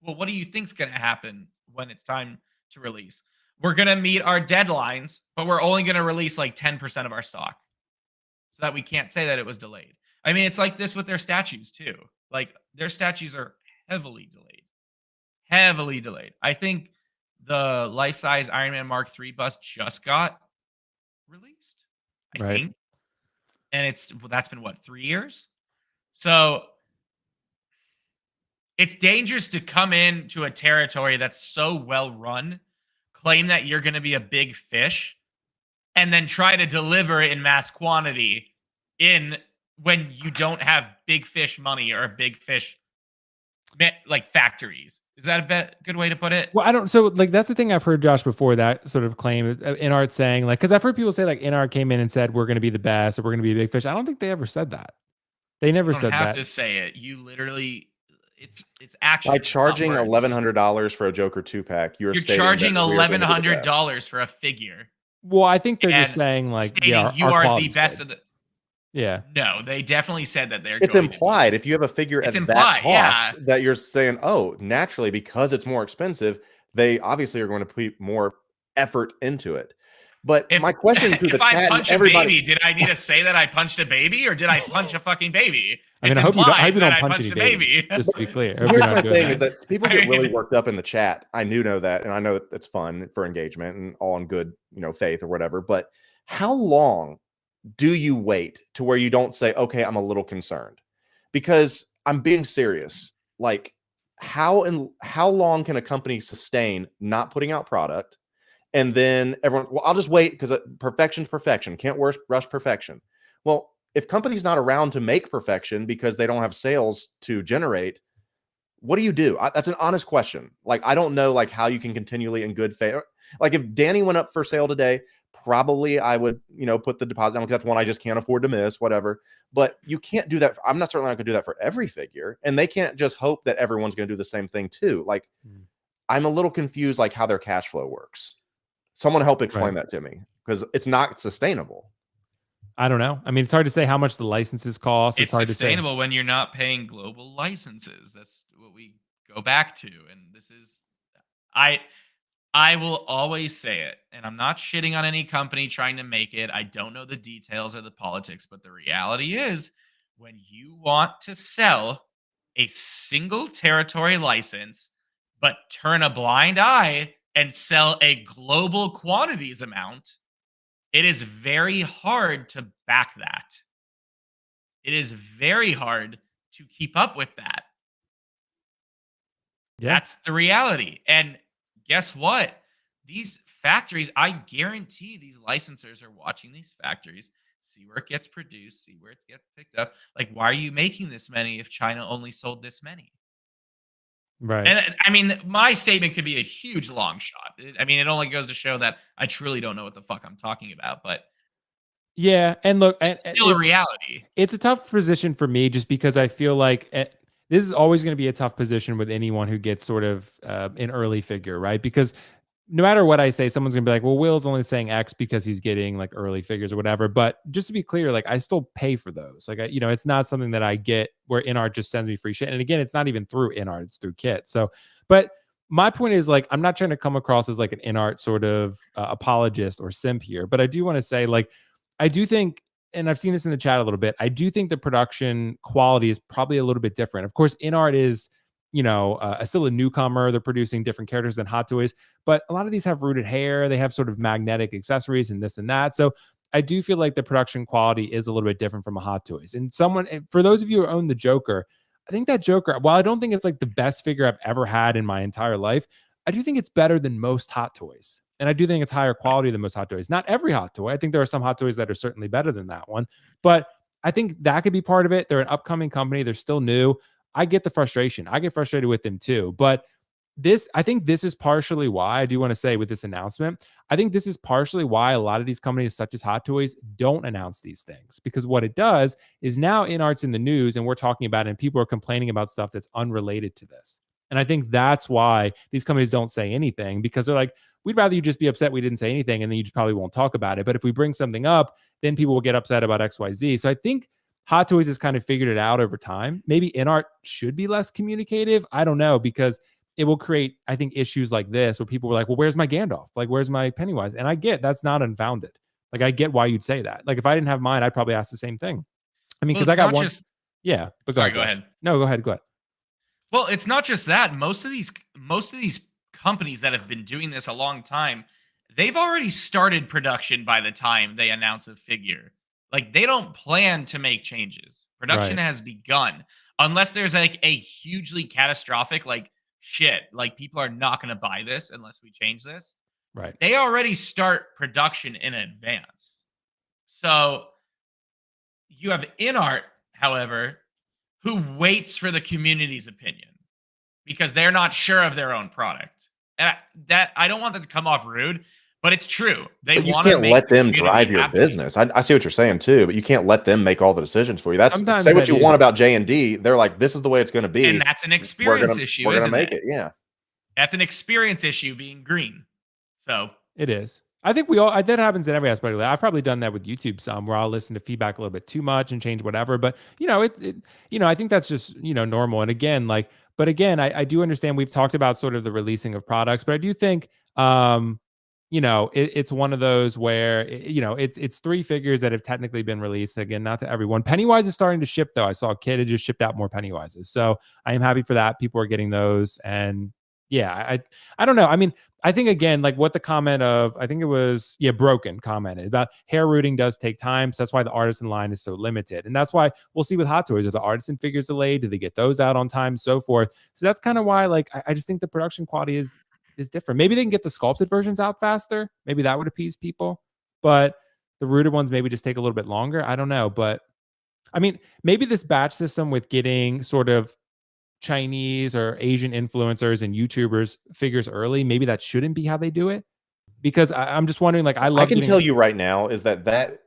Well, what do you think's going to happen when it's time to release? We're going to meet our deadlines, but we're only going to release like 10% of our stock so that we can't say that it was delayed. I mean, it's like this with their statues too. Like their statues are heavily delayed. heavily delayed. I think the life-size Iron Man Mark III bust just got released, I think. And that's been what, 3 years? So it's dangerous to come into a territory that's so well run, claim that you're going to be a big fish, and then try to deliver in mass quantity when you don't have big fish money or big fish like factories. Is that a good way to put it? Well, so like that's the thing I've heard, Josh, before that sort of claim. InArt saying like, because I've heard people say like InArt came in and said we're going to be the best or we're going to be a big fish. I don't think they ever said that. They never said that. You don't have to say it. You literally, it's action. By charging $1,100 for a Joker 2-pack, you're charging $1,100 for a figure. Well, I think they're just saying like, yeah, you are the best of the. Yeah. No, they definitely said that they're. It's implied if you have a figure at that cost that you're saying, oh, naturally because it's more expensive, they obviously are going to put more effort into it. But my question to the chat, if I punch a baby, did I need to say that I punched a baby, or did I punch a fucking baby? I mean, I hope you don't punch any babies. Just to be clear. Here's my thing: is that people get really worked up in the chat. I do know that, and I know that it's fun for engagement and all in good, faith or whatever. But how long do you wait to where you don't say, okay, I'm a little concerned? Because I'm being serious. Like, how long can a company sustain not putting out product? And then everyone, well, I'll just wait because perfection's perfection. Can't rush perfection. Well, if company's not around to make perfection because they don't have sales to generate, what do you do? That's an honest question. Like, I don't know like how you can continually in good faith. Like if Danny went up for sale today, probably I would, put the deposit down because that's one I just can't afford to miss, whatever. But you can't do that. I'm not certainly not going to do that for every figure. And they can't just hope that everyone's going to do the same thing too. Like, I'm a little confused like how their cash flow works. Someone help explain that to me because it's not sustainable. I don't know. I mean, it's hard to say how much the licenses cost. It's hard sustainable to say when you're not paying global licenses. That's what we go back to. And this is, I will always say it, and I'm not shitting on any company trying to make it. I don't know the details or the politics, but the reality is when you want to sell a single territory license, but turn a blind eye and sell a global quantities amount, it is very hard to back that. It is very hard to keep up with that. Yeah. That's the reality. And guess what? These factories, I guarantee these licensors are watching these factories, see where it gets produced, see where it gets picked up. Like, why are you making this many if China only sold this many? Right. And I mean, my statement could be a huge long shot. I mean, it only goes to show that I truly don't know what the fuck I'm talking about. But yeah, and look, it's still a reality. It's a tough position for me just because I feel like this is always going to be a tough position with anyone who gets sort of an early figure, right? Because no matter what I say, someone's gonna be like, well, Will's only saying X because he's getting like early figures or whatever. But just to be clear, like I still pay for those. Like, it's not something that I get where InArt just sends me free shit. And again, it's not even through InArt, it's through Kit. So, but my point is like, I'm not trying to come across as like an InArt sort of apologist or simp here, but I do want to say like, I do think, and I've seen this in the chat a little bit, I do think the production quality is probably a little bit different. Of course, InArt is, still a newcomer. They're producing different characters than Hot Toys, but a lot of these have rooted hair. They have sort of magnetic accessories and this and that. So I do feel like the production quality is a little bit different from a Hot Toys. And for those of you who own the Joker, I think that Joker, while I don't think it's like the best figure I've ever had in my entire life, I do think it's better than most Hot Toys. And I do think it's higher quality than most Hot Toys. Not every Hot Toy. I think there are some Hot Toys that are certainly better than that one. But I think that could be part of it. They're an upcoming company. They're still new. I get the frustration. I get frustrated with them too. But I think this is partially why I do want to say with this announcement, I think this is partially why a lot of these companies such as Hot Toys don't announce these things, because what it does is now InArt's in the news and we're talking about it and people are complaining about stuff that's unrelated to this. And I think that's why these companies don't say anything, because they're like, we'd rather you just be upset we didn't say anything and then you just probably won't talk about it. But if we bring something up, then people will get upset about XYZ. So I think Hot Toys has kind of figured it out over time. Maybe InArt should be less communicative. I don't know, because it will create, I think, issues like this where people were like, well, where's my Gandalf? Like, where's my Pennywise? And I get that's not unfounded. Like, I get why you'd say that. Like, if I didn't have mine, I'd probably ask the same thing. I mean, because I got one. Yeah, but go ahead. No, go ahead. Well, it's not just that. Most of these companies that have been doing this a long time, they've already started production by the time they announce a figure. Like they don't plan to make changes. Production Right. has begun. Unless there's like a hugely catastrophic like shit, like people are not going to buy this unless we change this. Right. They already start production in advance. So you have InArt, however, who waits for the community's opinion because they're not sure of their own product. And that I don't want that to come off rude, but it's true. They But you want to can't make let the them community drive your happy. business. I see what you're saying too, but you can't let them make all the decisions for you. That's Sometimes say what that you is- want about JND. They're like, this is the way it's going to be, And that's an experience issue. We're isn't gonna make it? Yeah. That's an experience issue being green. So it is. I think that happens in every aspect of it. I've probably done that with YouTube some, where I'll listen to feedback a little bit too much and change whatever. But I think that's just normal. And again, I do understand we've talked about sort of the releasing of products, but I do think it's one of those where it's 3 figures that have technically been released. Again, not to everyone. Pennywise is starting to ship though. I saw a kid had just shipped out more Pennywises, so I am happy for that. People are getting those, and yeah, I don't know. I mean, I think again, like what the comment of, I think it was, Broken commented about hair rooting does take time. So that's why the artisan line is so limited. And that's why we'll see with Hot Toys, are the artisan figures delayed? Do they get those out on time? So forth. So that's kind of why, like, I just think the production quality is different. Maybe they can get the sculpted versions out faster. Maybe that would appease people. But the rooted ones maybe just take a little bit longer. I don't know. But I mean, maybe this batch system with getting sort of Chinese or Asian influencers and YouTubers figures early, maybe that shouldn't be how they do it, because I'm just wondering, like, I can tell you right now is that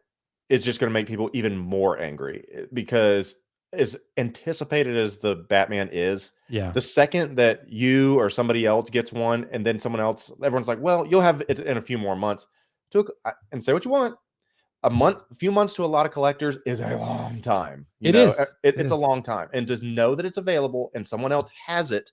is just going to make people even more angry, because as anticipated as the Batman is, the second that you or somebody else gets one and then someone else, everyone's like, well, you'll have it in a few more months. And say what you want, a few months to a lot of collectors is a long time. It's a long time. And just know that it's available and someone else has it.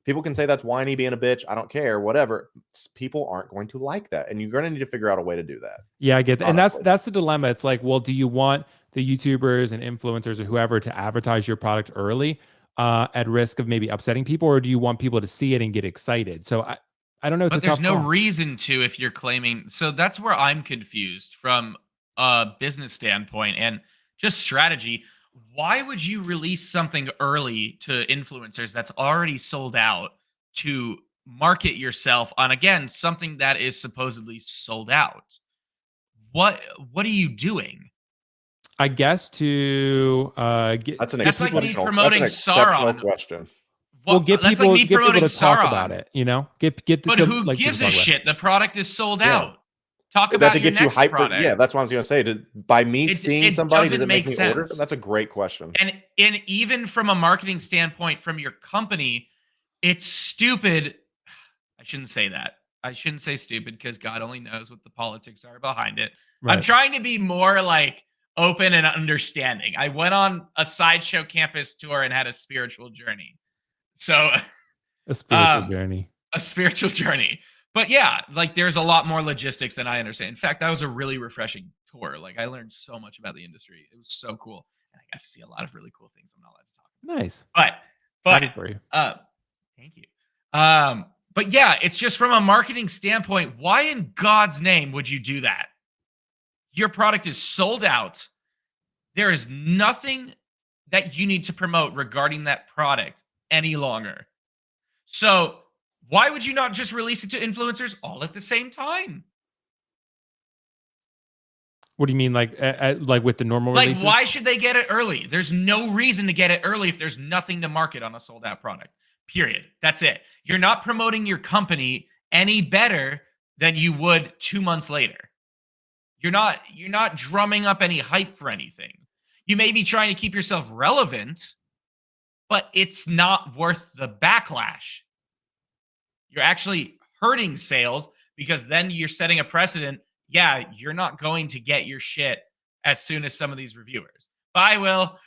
People can say that's whiny, being a bitch. I don't care, whatever. People aren't going to like that. And you're going to need to figure out a way to do that. Yeah, I get that. And that's the dilemma. It's like, well, do you want the YouTubers and influencers or whoever to advertise your product early at risk of maybe upsetting people? Or do you want people to see it and get excited? So I don't know. But there's no reason to, if you're claiming. So that's where I'm confused from a business standpoint and just strategy. Why would you release something early to influencers that's already sold out to market yourself on, again, something that is supposedly sold out? What are you doing? I guess to get that's like me promoting Sauron. Question. Well, get people to talk about it. But who gives a shit? The product is sold out. Talk is about that to your get you next hyped product. Yeah, that's what I was going to say. By me seeing somebody, does it make me order? That's a great question. And even from a marketing standpoint, from your company, it's stupid. I shouldn't say that. I shouldn't say stupid, because God only knows what the politics are behind it. Right. I'm trying to be more like open and understanding. I went on a sideshow campus tour and had a spiritual journey. So a spiritual journey. A spiritual journey. But yeah, like there's a lot more logistics than I understand. In fact, that was a really refreshing tour. Like I learned so much about the industry. It was so cool. And I got to see a lot of really cool things I'm not allowed to talk about. Nice. But happy for you. Thank you. But yeah, it's just from a marketing standpoint, why in God's name would you do that? Your product is sold out. There is nothing that you need to promote regarding that product any longer. So why would you not just release it to influencers all at the same time? What do you mean, like with the normal releases? Like, why should they get it early? There's no reason to get it early if there's nothing to market on a sold-out product. Period. That's it. You're not promoting your company any better than you would 2 months later. You're not drumming up any hype for anything. You may be trying to keep yourself relevant, but it's not worth the backlash. You're actually hurting sales, because then you're setting a precedent. Yeah, you're not going to get your shit as soon as some of these reviewers. Bye, Will.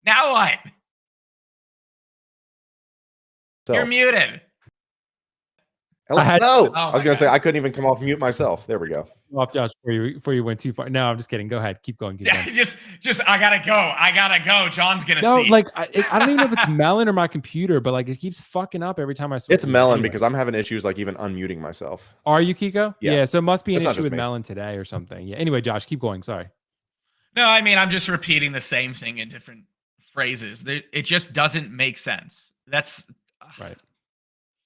Now what? So, you're muted. Hello. I was going to say, I couldn't even come off mute myself. There we go. off, Josh, before you went too far. No, I'm just kidding. Go ahead. Keep going. just I gotta go. John's gonna no, see. like I don't even know if it's Melon or my computer, but like it keeps fucking up every time I switch. It's Melon because I'm having issues like even unmuting myself. Are you, Keco? Yeah, so it must be an issue with me. Melon today or something. Yeah. Anyway, Josh, keep going. Sorry. No, I mean I'm just repeating the same thing in different phrases. It just doesn't make sense. That's right.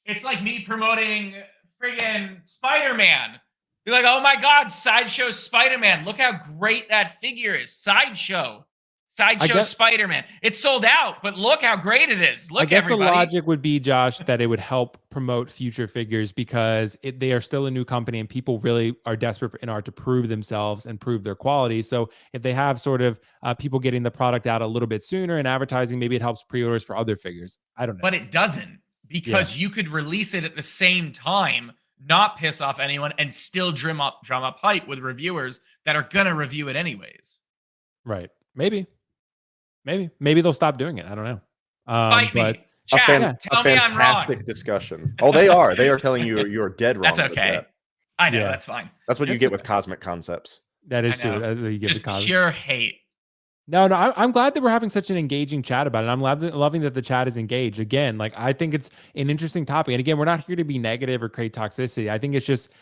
It's like me promoting friggin' Spider-Man. You're like, oh my God, Sideshow Spider-Man. Look how great that figure is. Sideshow Spider-Man. It's sold out, but look how great it is. Look, I guess everybody. The logic would be, Josh, that it would help promote future figures because they are still a new company and people really are desperate for InArt to prove themselves and prove their quality. So if they have sort of people getting the product out a little bit sooner and advertising, maybe it helps pre-orders for other figures. I don't know. But it doesn't, because you could release it at the same time, not piss off anyone, and still drum up hype with reviewers that are going to review it anyways. Right. Maybe they'll stop doing it. I don't know. Fight but me. Chat, tell me I'm wrong. Discussion. Oh, they are. They are telling you you're dead wrong. That's okay. I know. That's fine. That's what you get with Cosmic Concepts. That is true. That's what you get just pure hate. No, I'm glad that we're having such an engaging chat about it. I'm loving that the chat is engaged. Again, like I think it's an interesting topic. And again, we're not here to be negative or create toxicity. I think it's just,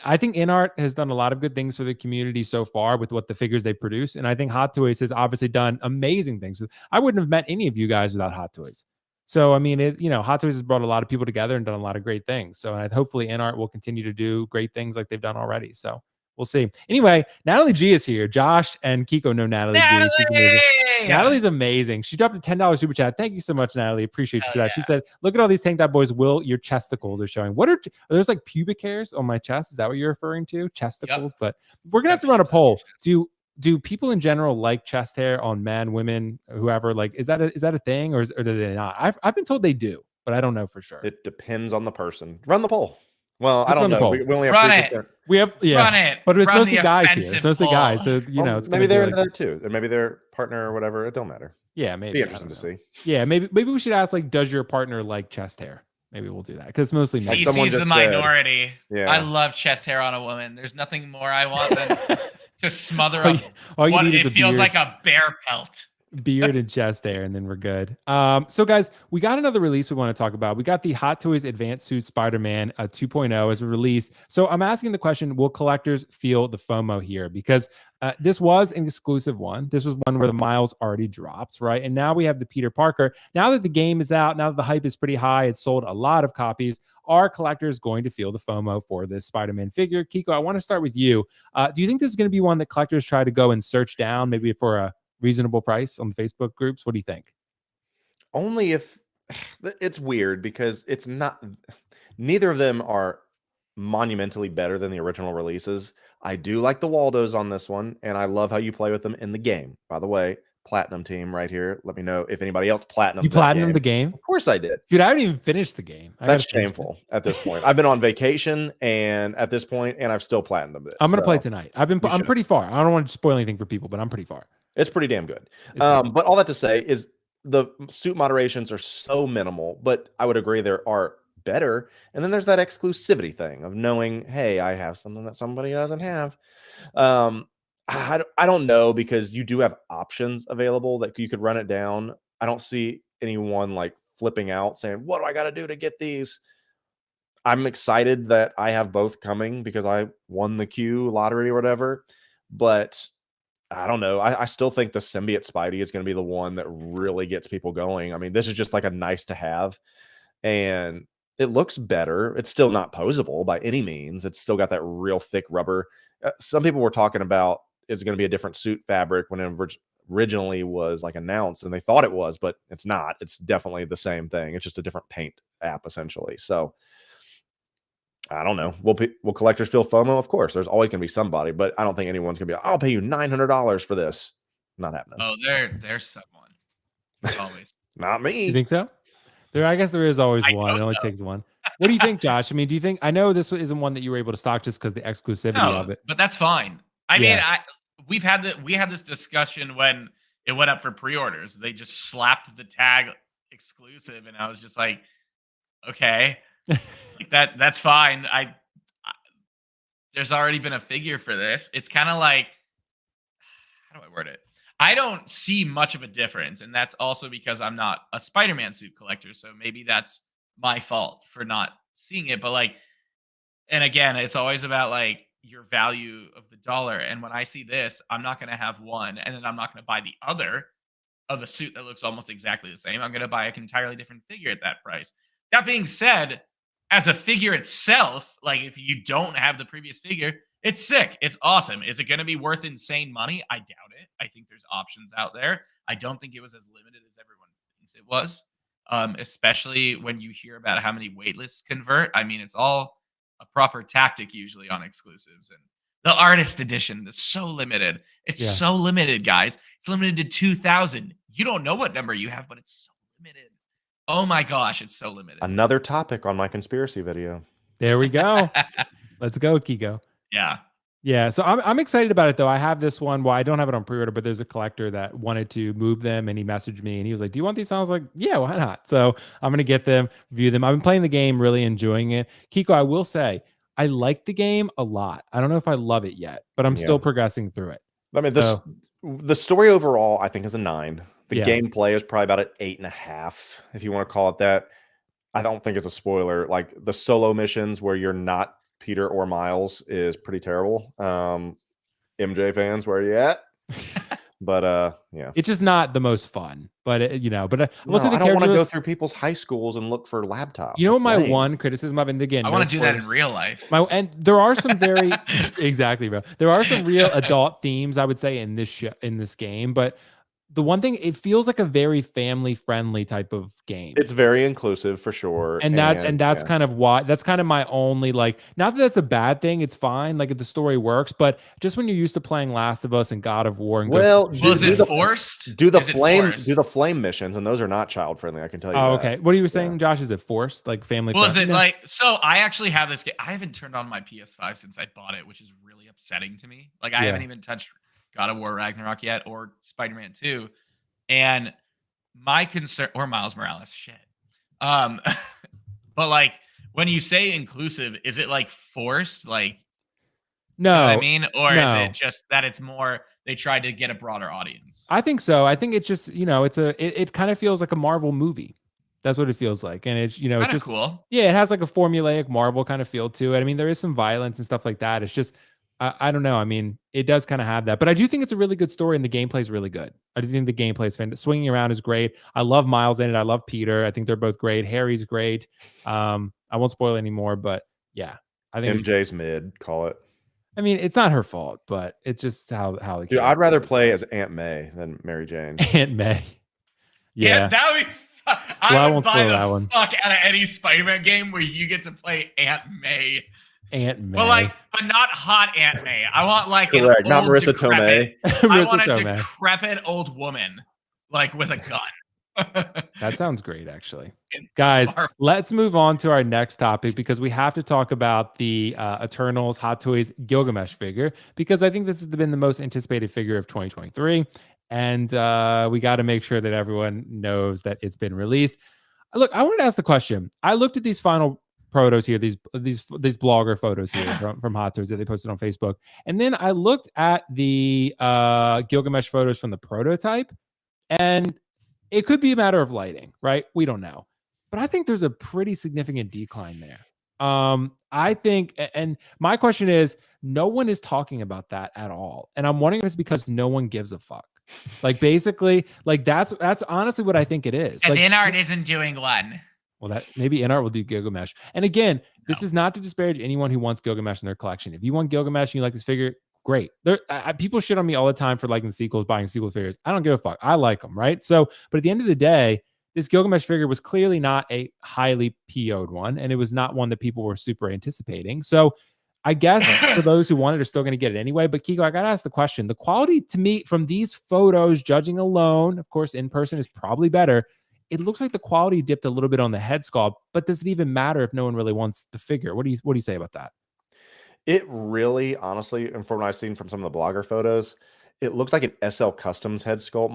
I think InArt has done a lot of good things for the community so far with what the figures they produce. And I think Hot Toys has obviously done amazing things. I wouldn't have met any of you guys without Hot Toys. So, I mean, Hot Toys has brought a lot of people together and done a lot of great things. So, and hopefully InArt will continue to do great things like they've done already. So we'll see. Anyway, Natalie G is here. Josh and Keco know Natalie G. She's amazing. Natalie's amazing. She dropped a $10 super chat. Thank you so much, Natalie. Appreciate you for that. She said, look at all these tank top boys. Will, your chesticles are showing. Are those like pubic hairs on my chest? Is that what you're referring to? Chesticles? Yep. But we're going to have to run a poll. Do people in general like chest hair on men, women, whoever? Like, is that a thing or do they not? I've been told they do, but I don't know for sure. It depends on the person. Run the poll. Well, I don't know. We only have 3%. We have run it. But it's mostly guys here. It's mostly guys. So it's maybe they're into that too. And maybe their partner or whatever. It don't matter. Yeah, maybe. Be interesting to see. Yeah, maybe we should ask, like, does your partner like chest hair? Maybe we'll do that because it's mostly men. CC's the minority. Yeah. I love chest hair on a woman. There's nothing more I want than to smother up what it feels like a bear pelt. Beard and chest hair, and then we're good. So guys, we got another release we want to talk about. We got the Hot Toys Advanced Suit Spider-Man 2.0 as a release. So I'm asking the question, will collectors feel the FOMO here? Because this was an exclusive one. This was one where the miles already dropped, right? And now we have the Peter Parker. Now that the game is out, now that the hype is pretty high, it's sold a lot of copies. Are collectors going to feel the FOMO for this Spider-Man figure? Keco, I want to start with you. Do you think this is going to be one that collectors try to go and search down, maybe for a reasonable price on the Facebook groups? What do you think? Only if it's weird because it's not, neither of them are monumentally better than the original releases. I do like the Waldos on this one, and I love how you play with them in the game. By the way, Platinum team right here. Let me know if anybody else platinum. You platinum the game? Of course I did. Dude, I didn't even finish the game. That's shameful at this point. I've been on vacation and at this point, and I've still platinumed it. I'm going to play tonight. I'm pretty far. I don't want to spoil anything for people, but I'm pretty far. It's pretty damn good. But all that to say is the suit moderations are so minimal, but I would agree there are better. And then there's that exclusivity thing of knowing, hey, I have something that somebody doesn't have. I don't know, because you do have options available that you could run it down. I don't see anyone like flipping out saying, what do I got to do to get these? I'm excited that I have both coming because I won the Q lottery or whatever, but I don't know. I still think the symbiote Spidey is going to be the one that really gets people going. I mean, this is just like a nice to have, and it looks better. It's still not posable by any means. It's still got that real thick rubber. Some people were talking about it's going to be a different suit fabric when it originally was like announced, and they thought it was, but it's not. It's definitely the same thing. It's just a different paint app essentially. So I don't know. Will collectors feel FOMO? Of course. There's always going to be somebody, but I don't think anyone's going to be like, I'll pay you $900 for this. Not happening. Oh, there's someone. Always. Not me. You think so? I guess there is always one. It only takes one. What do you think, Josh? I mean, do you think, I know this isn't one that you were able to stock just because the exclusivity of it. But that's fine. I mean, we had this discussion when it went up for pre-orders. They just slapped the tag exclusive, and I was just like, okay. Like that's fine. there's already been a figure for this. It's kind of like, how do I word it? I don't see much of a difference, and that's also because I'm not a Spider-Man suit collector, so maybe that's my fault for not seeing it. But like, and again, it's always about like your value of the dollar. And when I see this, I'm not going to have one, and then I'm not going to buy the other of a suit that looks almost exactly the same. I'm going to buy an entirely different figure at that price. That being said, as a figure itself, like if you don't have the previous figure, it's sick. It's awesome. Is it going to be worth insane money? I doubt it. I think there's options out there. I don't think it was as limited as everyone thinks it was, especially when you hear about how many waitlists convert. I mean, it's all a proper tactic usually on exclusives. And the artist edition is so limited. It's so limited, guys. It's limited to 2,000. You don't know what number you have, but it's so limited. Oh my gosh, it's so limited. Another topic on my conspiracy video. There we go. Let's go, Keco. Yeah. Yeah, so I'm excited about it though. I have this one. Well, I don't have it on pre-order, but there's a collector that wanted to move them, and he messaged me and he was like, "Do you want these?" I was like, "Yeah, why not?" So I'm gonna get them, view them. I've been playing the game, really enjoying it. Keco, I will say, I like the game a lot. I don't know if I love it yet, but I'm still progressing through it. I mean, the story overall, I think, is a 9. The gameplay is probably about an 8.5, if you want to call it that. I don't think it's a spoiler. Like the solo missions where you're not Peter or Miles is pretty terrible. MJ fans, where are you at? But yeah, it's just not the most fun. But I don't want to go through people's high schools and look for laptops. You know what my one criticism of, and again, I want to do that in real life. And there are some very exactly, bro. There are some real adult themes, I would say, in this game, but the one thing, it feels like a very family friendly type of game. It's very inclusive for sure. And that's kind of why, that's kind of my only, like, not that that's a bad thing. It's fine. Like the story works, but just when you're used to playing Last of Us and God of War and was it forced? Do the flame missions, and those are not child friendly. I can tell you. Oh, okay. What are you saying, Josh? Is it forced? Like family? Was it like, so I actually have this game. I haven't turned on my PS5 since I bought it, which is really upsetting to me. Like I haven't even touched God of War Ragnarok yet, or Spider-Man 2. And my concern, or Miles Morales, shit. But like when you say inclusive, is it like forced? Like, no, you know what I mean? Or is it just that it's more, they tried to get a broader audience? I think so. I think it's just, it kind of feels like a Marvel movie. That's what it feels like. And it's, it's just cool. Yeah, it has like a formulaic Marvel kind of feel to it. I mean, there is some violence and stuff like that. It's just, I don't know. I mean, it does kind of have that, but I do think it's a really good story, and the gameplay is really good. I do think the gameplay is fantastic. Swinging around is great. I love Miles in it. I love Peter. I think they're both great. Harry's great. I won't spoil anymore, but yeah, I think MJ's mid. Call it. I mean, it's not her fault, but it's just how Dude, I'd rather play as Aunt May than Mary Jane. Aunt May. Yeah, that would be. I would buy the fuck out of any Spider-Man game where you get to play Aunt May. Aunt May. But not hot Aunt May. I want like correct, not Marissa Tomei. I want a decrepit old woman, like with a gun. That sounds great, actually. Guys, let's move on to our next topic, because we have to talk about the Eternals Hot Toys Gilgamesh figure, because I think this has been the most anticipated figure of 2023. And we got to make sure that everyone knows that it's been released. Look, I wanted to ask the question. I looked at these final protos here, these blogger photos here from Hot Toys that they posted on Facebook, and then I looked at the Gilgamesh photos from the prototype, and it could be a matter of lighting, right? We don't know, but I think there's a pretty significant decline there. I think, and my question is, no one is talking about that at all, and I'm wondering if it's because no one gives a fuck. Like basically, like that's honestly what I think it is. Because like, InArt isn't doing one. Well, that maybe InArt will do Gilgamesh. And again, this is not to disparage anyone who wants Gilgamesh in their collection. If you want Gilgamesh and you like this figure, great. People shit on me all the time for liking the sequels, buying sequel figures. I don't give a fuck. I like them, right? So, but at the end of the day, this Gilgamesh figure was clearly not a highly PO'd one, and it was not one that people were super anticipating. So I guess for those who want it are still going to get it anyway. But Keco, I got to ask the question. The quality to me from these photos, judging alone, of course, in person is probably better. It looks like the quality dipped a little bit on the head sculpt, but does it even matter if no one really wants the figure? What do you say about that? It really, honestly, and from what I've seen from some of the blogger photos, it looks like an SL Customs head sculpt.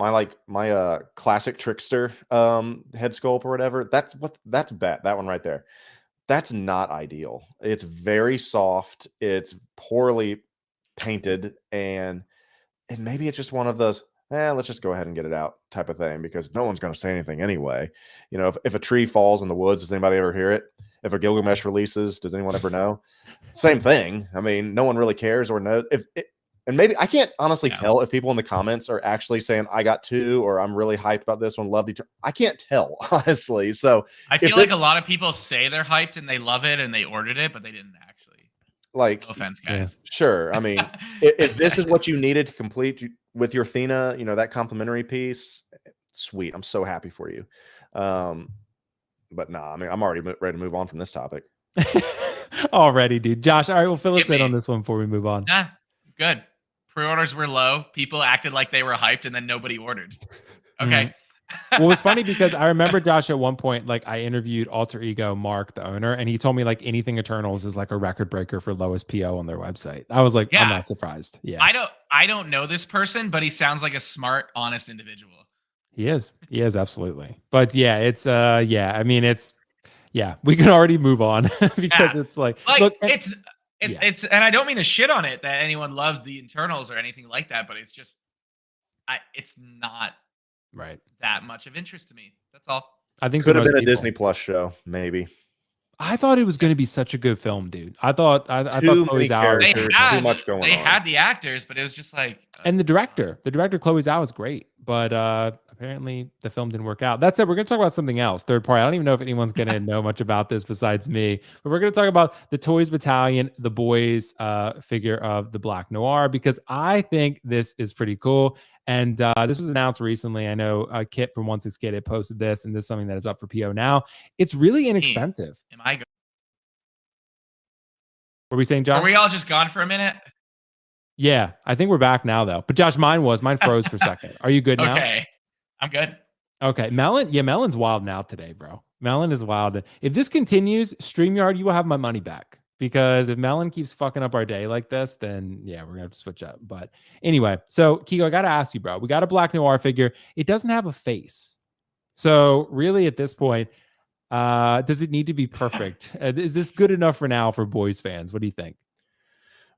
My classic Trickster head sculpt or whatever. That's bad. That one right there. That's not ideal. It's very soft. It's poorly painted, and maybe it's just one of those, let's just go ahead and get it out type of thing, because no one's going to say anything anyway. You know, if a tree falls in the woods, does anybody ever hear it? If a Gilgamesh releases, does anyone ever know? Same thing. I mean, no one really cares or knows. And maybe I can't honestly tell if people in the comments are actually saying I got 2 or I'm really hyped about this one, loved each other. I can't tell, honestly. So I feel like a lot of people say they're hyped and they love it and they ordered it, but they didn't actually. Like, no offense, guys. Yeah. Sure. I mean, if this is what you needed to complete with your Thena, you know, that complimentary piece, sweet. I'm so happy for you. But nah, I mean, I'm already ready to move on from this topic. Already, dude. Josh, all right, well, fill us in on this one before we move on. Nah, good. Pre-orders were low. People acted like they were hyped, and then nobody ordered. Okay. Well, it was funny because I remember, Josh, at one point, like I interviewed Alter Ego Mark, the owner, and he told me like anything Eternals is like a record breaker for lowest PO on their website. I was like, I'm not surprised. Yeah. I don't know this person, but he sounds like a smart, honest individual. He is, absolutely. But yeah, it's I mean, we can already move on because it's like look, it's and I don't mean to shit on it that anyone loved the Internals or anything like that, but it's just it's not right that much of interest to me. That's all. I think could have been a Disney Plus show, maybe. I thought it was going to be such a good film, dude. I thought Chloe Zhao, too much going on. They had the actors, but it was just like and the director Chloe Zhao was great, but apparently the film didn't work out. That said, we're going to talk about something else, third party. I don't even know if anyone's going to know much about this besides me, but we're going to talk about the Toys Battalion, the boys figure of the Black Noir, because I think this is pretty cool. And this was announced recently. I know Kit from 16Kit had posted this, and this is something that is up for PO now. It's really inexpensive. Were we saying, Josh? Are we all just gone for a minute? Yeah, I think we're back now, though. But Josh, mine froze for a second. Are you good now? Okay, I'm good. Okay, Melon's wild now today, bro. Melon is wild. If this continues, StreamYard, you will have my money back. Because if Melon keeps fucking up our day like this, then yeah, we're gonna have to switch up. But anyway, so Keco, I gotta ask you, bro. We got a Black Noir figure. It doesn't have a face. So really, at this point, does it need to be perfect? Is this good enough for now for boys fans? What do you think?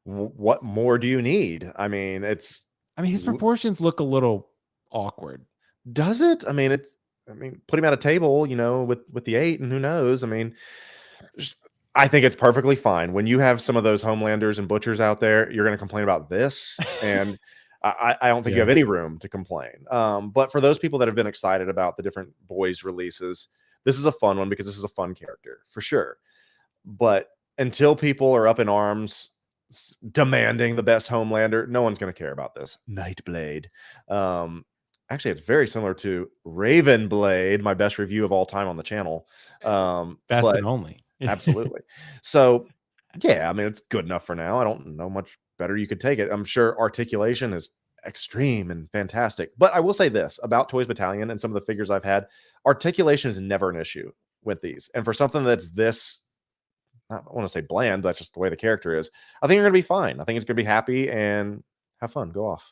What more do you need? I mean, his proportions look a little awkward. Does it? I mean, put him at a table, you know, with the 8, and who knows? I mean, I think it's perfectly fine. When you have some of those Homelanders and Butchers out there, you're going to complain about this, and I don't think you have any room to complain. But for those people that have been excited about the different boys releases, this is a fun one because this is a fun character for sure. But until people are up in arms demanding the best Homelander, no one's going to care about this. Nightblade. Actually, it's very similar to Ravenblade, my best review of all time on the channel. Best and only. Absolutely. So, yeah, I mean, it's good enough for now. I don't know much better you could take it. I'm sure articulation is extreme and fantastic. But I will say this about Toys Battalion and some of the figures I've had, articulation is never an issue with these. And for something that's this, I don't want to say bland, but that's just the way the character is, I think you're going to be fine. I think it's going to be happy and have fun. Go off.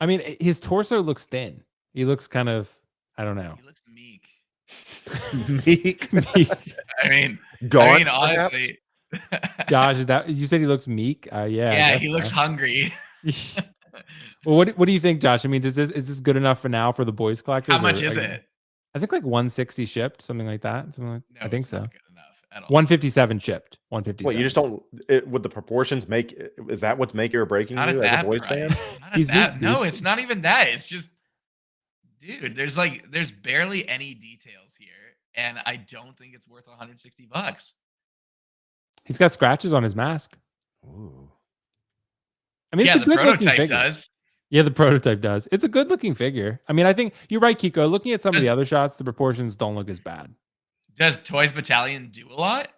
I mean, his torso looks thin. He looks kind of, I don't know. He looks meek. Meek. I mean, honestly. Josh, is that you said he looks meek? Yeah, he looks hungry. Well, what do you think, Josh? I mean, is this good enough for now for the boys collectors? How much is it? I think like 160 shipped, something like that. No, I think so. Not good enough at all. 157 shipped. 157. Well, you just don't. Would the proportions make? Is that what's making or breaking not you as a boys fan? No, it's not even that. It's just, dude. There's barely any details here, and I don't think it's worth $160. He's got scratches on his mask. Ooh. I mean, yeah, it's a the good prototype does. Yeah, the prototype does. It's a good looking figure. I mean, I think you're right, Keco. Looking at some of the other shots, the proportions don't look as bad. Does Toys Battalion do a lot?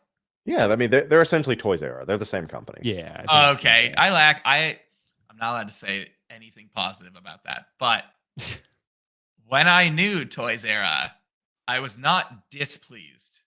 Yeah, I mean, they're essentially Toys Era. They're the same company. Yeah. Okay. I'm not allowed to say anything positive about that. But when I knew Toys Era, I was not displeased.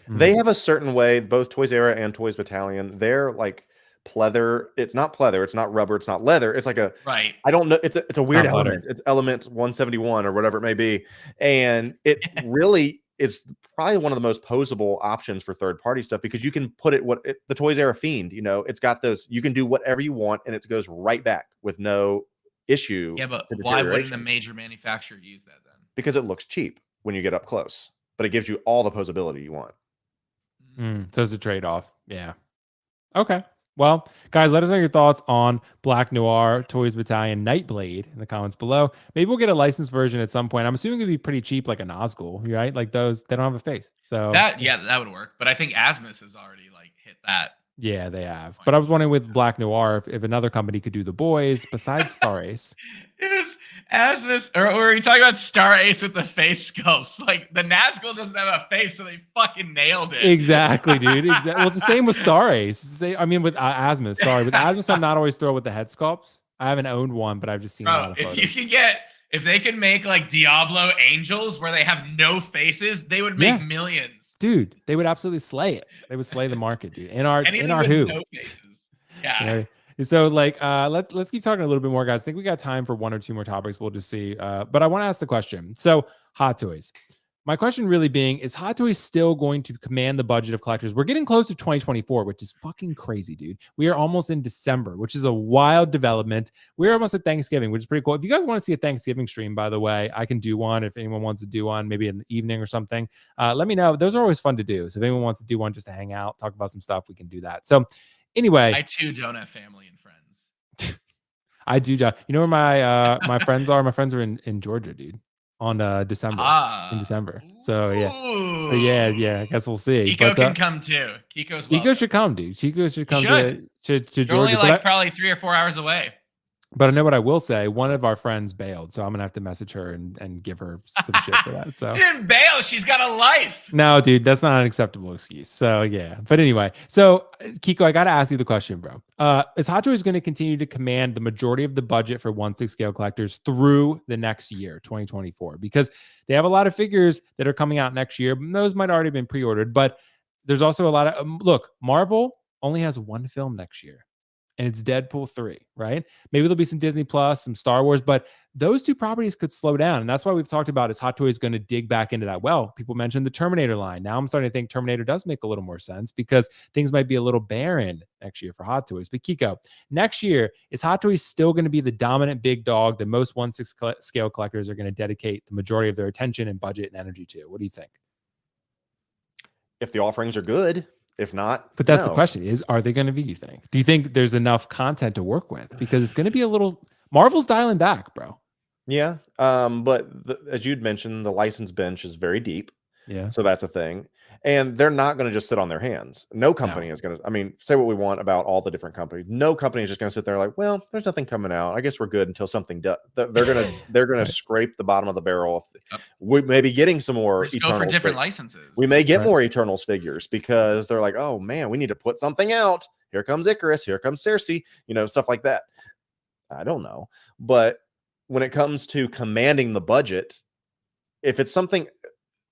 They have a certain way, both Toys Era and Toys Battalion. They're like pleather. It's not pleather. It's not rubber. It's not leather. It's like a right. I don't know. It's a weird element. It's element 171 or whatever it may be, and it really is probably one of the most posable options for third-party stuff, because you can put the Toys R Us Fiend, it's got those, you can do whatever you want and it goes right back with no issue. Yeah, but why wouldn't a major manufacturer use that then? Because it looks cheap when you get up close, but it gives you all the posability you want. So it's a trade-off. Yeah. Okay. Well, guys, let us know your thoughts on Black Noir, Toys Battalion, Nightblade in the comments below. Maybe we'll get a licensed version at some point. I'm assuming it'd be pretty cheap, like a Nazgul, right? Like those, they don't have a face. So that would work. But I think Asmus has already like hit that. Yeah, they have. But I was wondering with Black Noir if another company could do the boys besides Star Ace. It was Asmus, or are you talking about Star Ace with the face sculpts? Like the Nazgul doesn't have a face, so they fucking nailed it. Exactly, dude. Exactly. Well, it's the same with Star Ace. I mean, with Asmus. Sorry, with Asmus, I'm not always thrilled with the head sculpts. I haven't owned one, but I've just seen a lot of photos. If they could make like Diablo angels where they have no faces, they would make millions. Dude, they would absolutely slay it. They would slay the market, dude. In our with who. No faces. Yeah. So like let's keep talking a little bit more, guys. I think we got time for one or two more topics. We'll just see. But I want to ask the question. So Hot Toys. My question really being, is Hot Toys still going to command the budget of collectors? We're getting close to 2024, which is fucking crazy, dude. We are almost in December, which is a wild development. We're almost at Thanksgiving, which is pretty cool. If you guys want to see a Thanksgiving stream, by the way, I can do one. If anyone wants to do one, maybe in the evening or something, let me know. Those are always fun to do. So if anyone wants to do one just to hang out, talk about some stuff, we can do that. So anyway. I too don't have family and friends. I do. You know where my my friends are? My friends are in Georgia, dude. On December, in December. So yeah. I guess we'll see. Keco can come too. Keco should come, dude. Keco should come to Georgia. You're only like probably 3 or 4 hours away. But I know what I will say. One of our friends bailed, so I'm gonna have to message her and give her some shit for that. So she didn't bail. She's got a life. No, dude, that's not an acceptable excuse. So yeah. But anyway, so Keco, I gotta ask you the question, bro. Is Hot Toys going to continue to command the majority of the budget for 1/6 scale collectors through the next year, 2024? Because they have a lot of figures that are coming out next year. Those might already been pre-ordered, but there's also a lot of look. Marvel only has one film next year. And it's Deadpool 3, right? Maybe there'll be some Disney Plus, some Star Wars, but those two properties could slow down. And that's why we've talked about is Hot Toys going to dig back into that well. People mentioned the Terminator line. Now I'm starting to think Terminator does make a little more sense because things might be a little barren next year for Hot Toys. But Keco, next year, is Hot Toys still going to be the dominant big dog that most 1/6 scale collectors are going to dedicate the majority of their attention and budget and energy to? What do you think? If the offerings are good. If not, but that's the question: are they going to be? You think? Do you think there's enough content to work with? Because it's going to be a little. Marvel's dialing back, bro. Yeah, but as you'd mentioned, the license bench is very deep. Yeah. So that's a thing, and they're not going to just sit on their hands. No company is going to. I mean, say what we want about all the different companies. No company is just going to sit there like, well, there's nothing coming out. I guess we're good until something does. They're gonna scrape the bottom of the barrel. We may be getting some more. Just go for different licenses. We may get more Eternals figures because they're like, oh man, we need to put something out. Here comes Icarus. Here comes Cersei. Stuff like that. I don't know, but when it comes to commanding the budget, if it's something.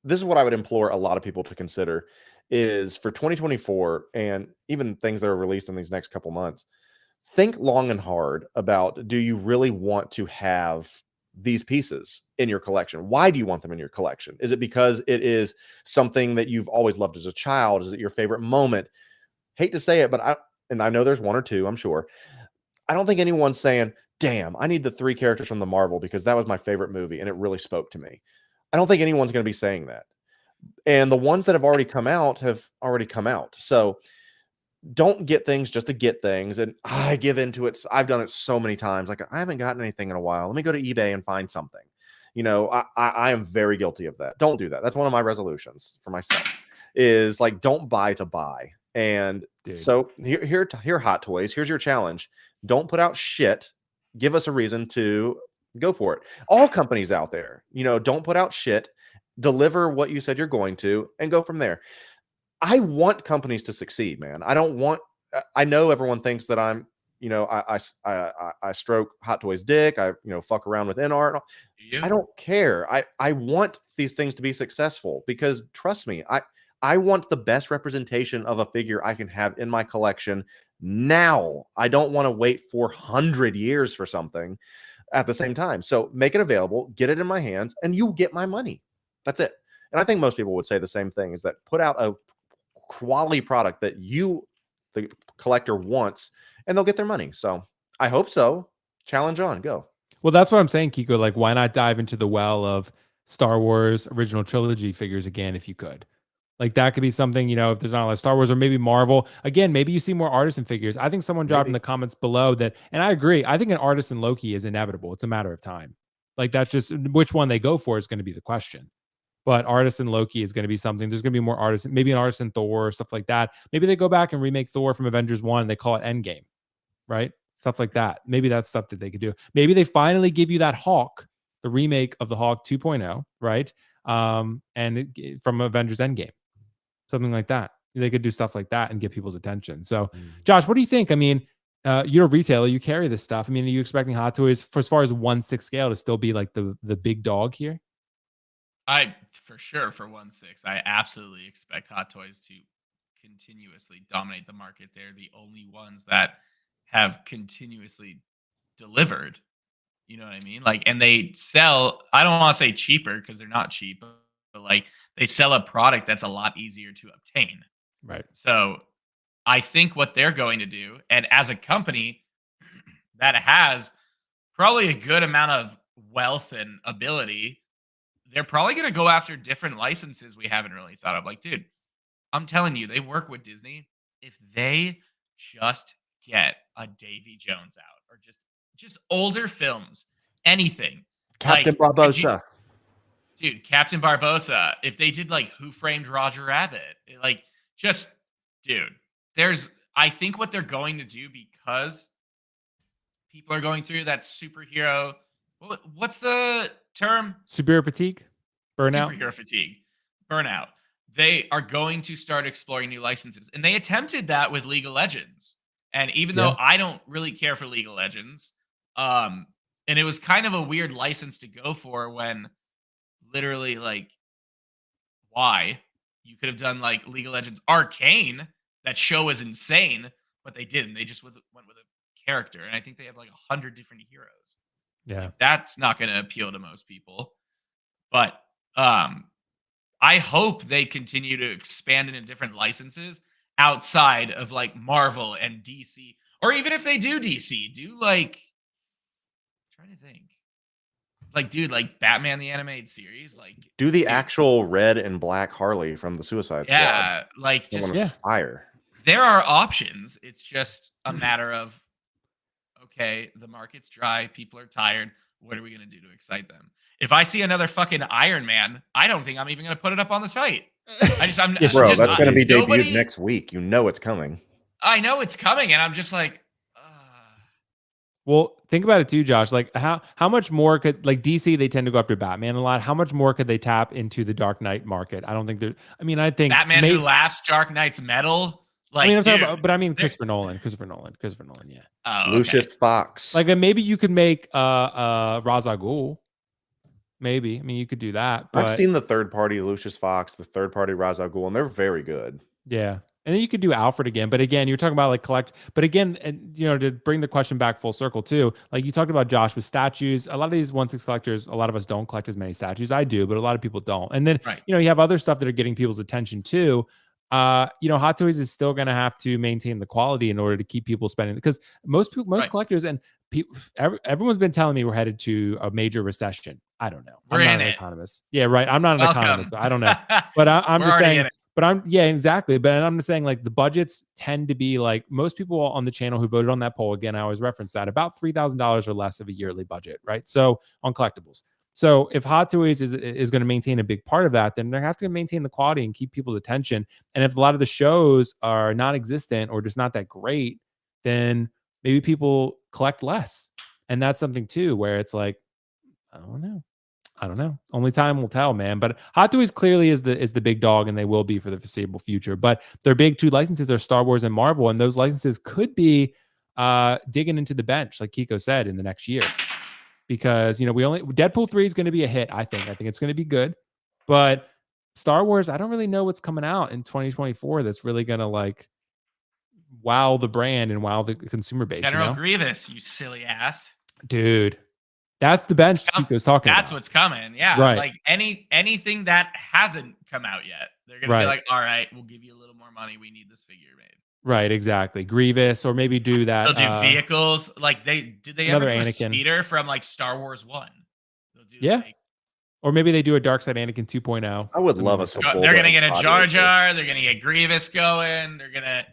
This is what I would implore a lot of people to consider is for 2024 and even things that are released in these next couple months, think long and hard about, do you really want to have these pieces in your collection? Why do you want them in your collection? Is it because it is something that you've always loved as a child? Is it your favorite moment? Hate to say it, but I know there's one or two, I'm sure. I don't think anyone's saying, damn, I need the 3 characters from the Marvel because that was my favorite movie and it really spoke to me. I don't think anyone's going to be saying that. And the ones that have already come out have already come out. So don't get things just to get things. And I give into it. I've done it so many times. Like, I haven't gotten anything in a while. Let me go to eBay and find something. I am very guilty of that. Don't do that. That's one of my resolutions for myself is like, don't buy to buy. And so here, Hot Toys, here's your challenge. Don't put out shit. Give us a reason to go for it. All companies out there, don't put out shit, deliver what you said you're going to, and go from there. I want companies to succeed, man. I know everyone thinks that I'm, I stroke Hot Toys dick. I, fuck around with NR. I don't care. I want these things to be successful because trust me, I want the best representation of a figure I can have in my collection now. I don't want to wait 400 years for something. At the same time. So make it available, get it in my hands, and you get my money. That's it. And I think most people would say the same thing, is that put out a quality product that the collector wants, and they'll get their money. So I hope so. Challenge on, go. Well, that's what I'm saying, Keco. Like, why not dive into the well of Star Wars original trilogy figures again if you could? Like, that could be something, if there's not a lot of Star Wars, or maybe Marvel. Again, maybe you see more artisan figures. I think someone dropped in the comments below that, and I agree, I think an artisan Loki is inevitable. It's a matter of time. Like, that's just which one they go for is going to be the question. But artisan Loki is going to be something. There's going to be more artisan, maybe an artisan Thor or stuff like that. Maybe they go back and remake Thor from Avengers 1 and they call it Endgame, right? Stuff like that. Maybe that's stuff that they could do. Maybe they finally give you that Hawk, the remake of the Hawk 2.0, right? From Avengers Endgame. Something like that. They could do stuff like that and get people's attention. So, Josh, what do you think? I mean, you're a retailer. You carry this stuff. I mean, are you expecting Hot Toys, for as far as 1/6 scale, to still be like the big dog here? For sure, for 1/6, I absolutely expect Hot Toys to continuously dominate the market. They're the only ones that have continuously delivered. You know what I mean? Like, and they sell, I don't want to say cheaper because they're not cheap, but like they sell a product that's a lot easier to obtain. Right. So I think what they're going to do, and as a company that has probably a good amount of wealth and ability, they're probably going to go after different licenses we haven't really thought of. Like, dude, I'm telling you, they work with Disney. If they just get a Davy Jones out, or just older films, anything. Captain Barbosa. Dude, Captain Barbosa. If they did like Who Framed Roger Rabbit, like, just, dude, I think what they're going to do, because people are going through that superhero. What's the term? Superhero fatigue? Burnout? Superhero fatigue. Burnout. They are going to start exploring new licenses. And they attempted that with League of Legends. And even though I don't really care for League of Legends, and it was kind of a weird license to go for, when literally, like, why? You could have done like League of Legends Arcane. That show was insane, but they didn't. They just went with a character. And I think they have like 100 different heroes. Yeah. Like, that's not going to appeal to most people. But I hope they continue to expand into different licenses outside of like Marvel and DC. Or even if they do DC, do like, I'm trying to think. Like, dude, like Batman the Animated Series, like do the actual red and black Harley from the Suicide Squad. Yeah, like, just fire. There are options. It's just a matter of, okay, the market's dry, people are tired. What are we going to do to excite them? If I see another fucking Iron Man, I don't think I'm even going to put it up on the site. That's going to be debuted next week. You know it's coming. I know it's coming, and I'm just like, Well, think about it too, Josh. Like, how much more could, like, DC, they tend to go after Batman a lot. How much more could they tap into the Dark Knight market? I don't think they're. I mean, I think Batman Who Laughs, Dark Knight's Metal. Like, I mean, I'm talking about, but I mean Christopher Nolan. Yeah. Oh, okay. Lucius Fox. Like, maybe you could make Ra's al Ghul. Maybe. I mean, you could do that. But I've seen the third party Lucius Fox, the third party Ra's al Ghul, and they're very good. Yeah. And then you could do Alfred again. But again, you're talking about like collect. But again, and to bring the question back full circle too, like you talked about, Josh, with statues, a lot of these 1/6 collectors, a lot of us don't collect as many statues. I do, but a lot of people don't. And then, you have other stuff that are getting people's attention too. Hot Toys is still going to have to maintain the quality in order to keep people spending, because most collectors and people, everyone's been telling me we're headed to a major recession. I don't know. I'm not an economist. Yeah, right. I'm not an economist. I don't know. But I'm just saying. But exactly. But I'm just saying, like, the budgets tend to be like, most people on the channel who voted on that poll, again, I always reference that, about $3,000 or less of a yearly budget, right? So on collectibles. So if Hot Toys is going to maintain a big part of that, then they have to maintain the quality and keep people's attention. And if a lot of the shows are non-existent or just not that great, then maybe people collect less. And that's something too, where it's like, I don't know. Only time will tell, man. But Hot Toys clearly is the big dog, and they will be for the foreseeable future. But their big two licenses are Star Wars and Marvel, and those licenses could be digging into the bench, like Keco said, in the next year. Because Deadpool 3 is going to be a hit. I think it's going to be good. But Star Wars, I don't really know what's coming out in 2024 that's really going to like wow the brand and wow the consumer base. General Grievous, you silly ass, dude. That's the bench Keco's talking That's about. what's coming. Yeah. Right. Like anything that hasn't come out yet, they're going to be like, all right, we'll give you a little more money. We need this figure made. Right, exactly. Grievous, or maybe do that. They'll do vehicles. Like did they ever do Anakin. a speeder from like Star Wars 1? They'll do like, or maybe they do a Dark Side Anakin 2.0. I would love us. They're gonna get a Jar Jar. They're gonna get Grievous going. They're gonna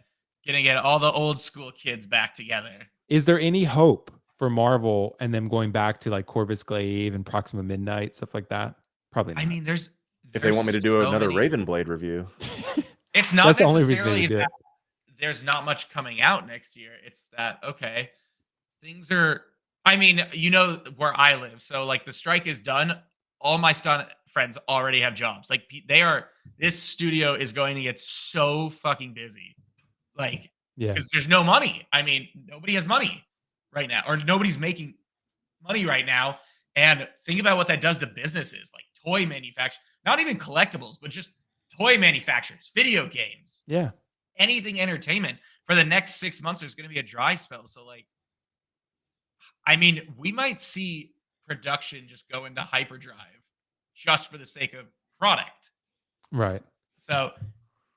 get all the old school kids back together. Is there any hope for Marvel and them going back to like Corvus Glaive and Proxima Midnight, stuff like that? Probably not. I mean, there's if they want me to do another Ravenblade review, it's not necessarily that there's not much coming out next year. It's that okay, things are. I mean, you know where I live, so like the strike is done. All my stunt friends already have jobs. Like this studio is going to get so fucking busy. Like, because there's no money. I mean, nobody has money right now, or nobody's making money right now. And think about what that does to businesses, like toy manufacturers, not even collectibles, but just toy manufacturers, video games. Yeah. Anything entertainment. For the next 6 months, there's going to be a dry spell. So, like, I mean, we might see production just go into hyperdrive just for the sake of product. Right. So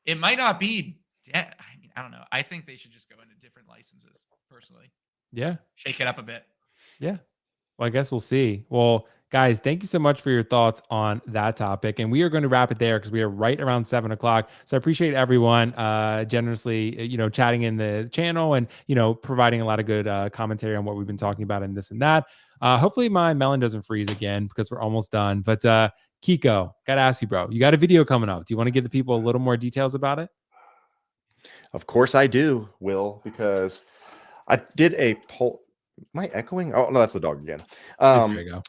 it might not be dead. I mean, I don't know. I think they should just go into different licenses personally. Yeah. Shake it up a bit. Yeah. Well, I guess we'll see. Well, guys, thank you so much for your thoughts on that topic. And we are going to wrap it there because we are right around 7 o'clock. So I appreciate everyone generously, chatting in the channel and, providing a lot of good commentary on what we've been talking about and this and that. Hopefully my melon doesn't freeze again because we're almost done. But Keco, got to ask you, bro, you got a video coming up. Do you want to give the people a little more details about it? Of course I do, Will, because I did a poll. Am I echoing? Oh, no, that's the dog again.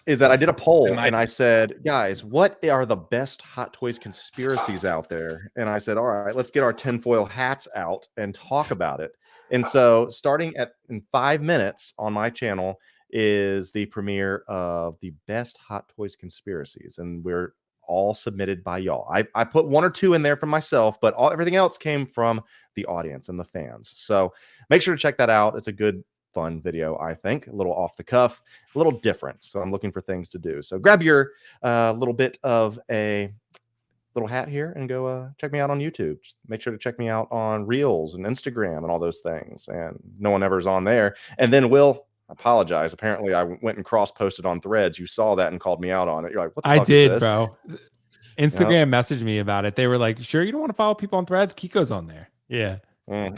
Is that I did a poll and I said, guys, what are the best Hot Toys conspiracies out there? And I said, all right, let's get our tinfoil hats out and talk about it. And so starting in 5 minutes on my channel is the premiere of the best Hot Toys conspiracies. And we're all submitted by y'all. I put 1 or 2 in there for myself, but everything else came from the audience and the fans. So make sure to check that out. It's a good, fun video, I think. A little off the cuff, a little different. So I'm looking for things to do. So grab your little bit of a little hat here and go check me out on YouTube. Just make sure to check me out on Reels and Instagram and all those things. And no one ever's on there. And then Will, apologize. Apparently I went and cross-posted on Threads. You saw that and called me out on it. You're like, what the fuck I did, is this? Bro. Instagram messaged me about it. They were like, sure you don't want to follow people on Threads? Keco's on there. Yeah.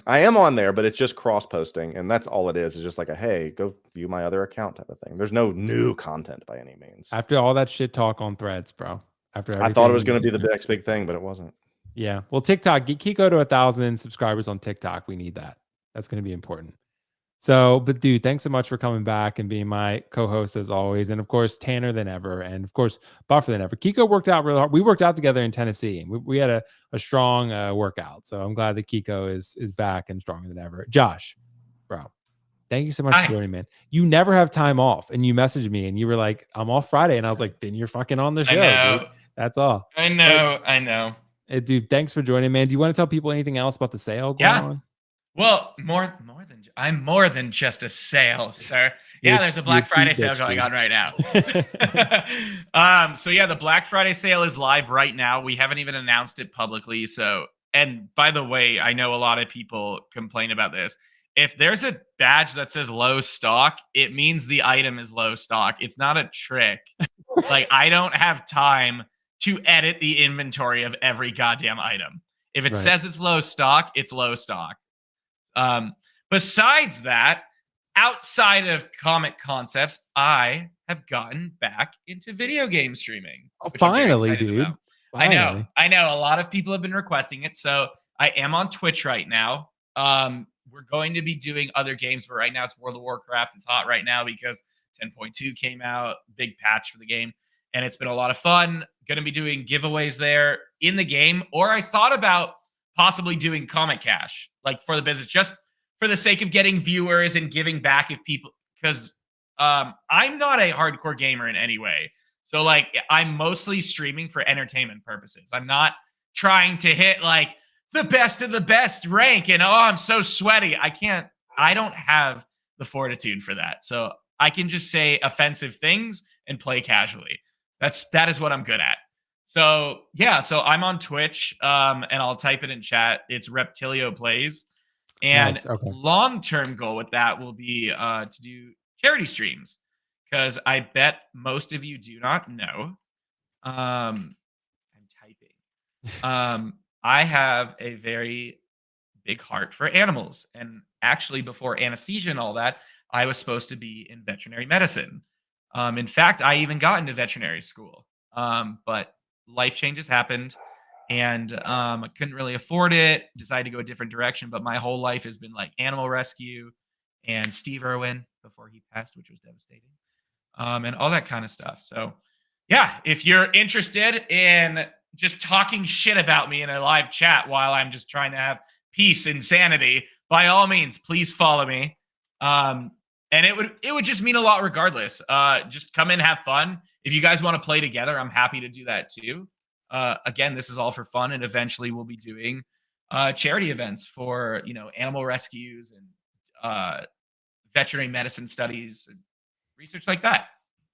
I am on there, but it's just cross-posting, and that's all it is. It's just like a, hey, go view my other account type of thing. There's no new content by any means. After all that shit talk on Threads, bro. I thought it was going to be the next big thing, but it wasn't. Yeah. Well, TikTok, get Keco to 1,000 subscribers on TikTok. We need that. That's going to be important. So, but dude, thanks so much for coming back and being my co-host as always. And of course, Tanner than ever. And of course, Buffer than ever. Keco worked out really hard. We worked out together in Tennessee and we had a strong workout. So I'm glad that Keco is back and stronger than ever. Josh, bro, thank you so much for joining, man. You never have time off. And you messaged me and you were like, I'm off Friday. And I was like, then you're fucking on the show, dude. That's all. I know. Dude, thanks for joining, man. Do you want to tell people anything else about the sale going on? Well, I'm more than just a sale, sir. Yeah, there's a Black Friday sale going on right now. So yeah, the Black Friday sale is live right now. We haven't even announced it publicly. So, and by the way, I know a lot of people complain about this. If there's a badge that says low stock, it means the item is low stock. It's not a trick. Like, I don't have time to edit the inventory of every goddamn item. If it says it's low stock, it's low stock. Besides that, outside of comic concepts, I have gotten back into video game streaming. Oh, finally, dude. Finally. I know. A lot of people have been requesting it. So I am on Twitch right now. We're going to be doing other games, but right now it's World of Warcraft. It's hot right now because 10.2 came out, big patch for the game. And it's been a lot of fun. Going to be doing giveaways there in the game. Or I thought about possibly doing Comic Cash, like for the business, just for the sake of getting viewers and giving back if people, because I'm not a hardcore gamer in any way. So like I'm mostly streaming for entertainment purposes. I'm not trying to hit like the best of the best rank and I'm so sweaty. I don't have the fortitude for that. So I can just say offensive things and play casually. That is what I'm good at. So yeah, so I'm on Twitch, and I'll type it in chat. It's Reptilio Plays. And Nice. Okay. long-term goal with that will be to do charity streams, because I bet most of you do not know. I'm typing. I have a very big heart for animals, and actually, before anesthesia and all that, I was supposed to be in veterinary medicine. In fact, I even got into veterinary school, but life changes happened, and I couldn't really afford it. Decided to go a different direction, but my whole life has been like animal rescue and Steve Irwin before he passed, which was devastating, and all that kind of stuff. So, yeah, if you're interested in just talking shit about me in a live chat while I'm just trying to have peace and sanity, by all means, please follow me. And it would just mean a lot regardless. Just come in, have fun. If you guys want to play together, I'm happy to do that too. Again, this is all for fun, and eventually we'll be doing charity events for animal rescues and veterinary medicine studies and research like that.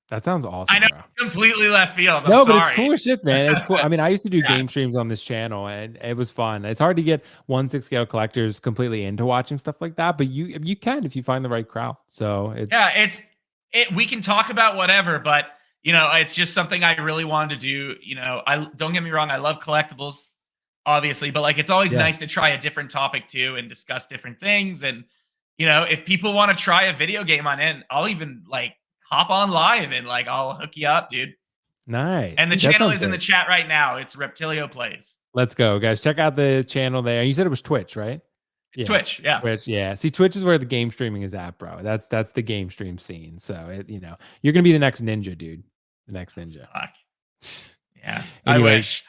That sounds awesome. I know, bro. completely left field. I'm no, sorry. but it's cool shit, man. It's cool. I mean, I used to do game streams on this channel, and it was fun. It's hard to get 1/6 scale collectors completely into watching stuff like that, but you can if you find the right crowd. So we can talk about whatever, but it's just something I really wanted to do. I don't get me wrong, I love collectibles, obviously, but like it's always nice to try a different topic too and discuss different things. And if people want to try a video game on it, I'll even like hop on live and like I'll hook you up, dude. Nice. And the channel is in the chat right now. It's Reptilio Plays. Let's go, guys. Check out the channel there. You said it was Twitch, right? Yeah. Twitch, yeah. Twitch, yeah. See, Twitch is where the game streaming is at, bro. That's the game stream scene. So you're gonna be the next ninja, dude. The next ninja. Fuck. Yeah. Anyway, I wish.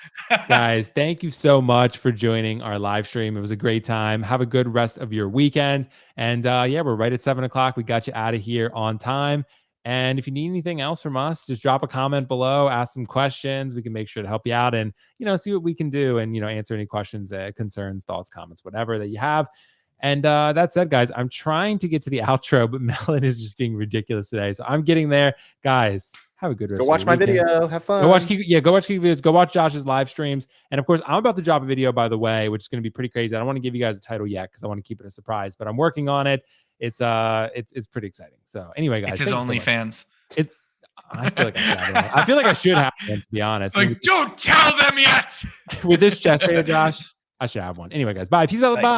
guys, thank you so much for joining our live stream. It was a great time. Have a good rest of your weekend. And we're right at 7:00. We got you out of here on time. And if you need anything else from us, just drop a comment below, ask some questions. We can make sure to help you out and, see what we can do and, answer any questions, concerns, thoughts, comments, whatever that you have. And that said, guys, I'm trying to get to the outro, but Melon is just being ridiculous today. So I'm getting there. Guys, have a good rest. Go watch my video. Have fun. Go watch Keco videos. Go watch Josh's live streams. And of course, I'm about to drop a video, by the way, which is going to be pretty crazy. I don't want to give you guys a title yet because I want to keep it a surprise, but I'm working on it. It's pretty exciting. So anyway, guys, it's his OnlyFans. I feel like I should have one. I feel like I should have one, to be honest. Like, don't tell them yet. With this chest hair, Josh, I should have one. Anyway, guys, bye. Peace out. Bye.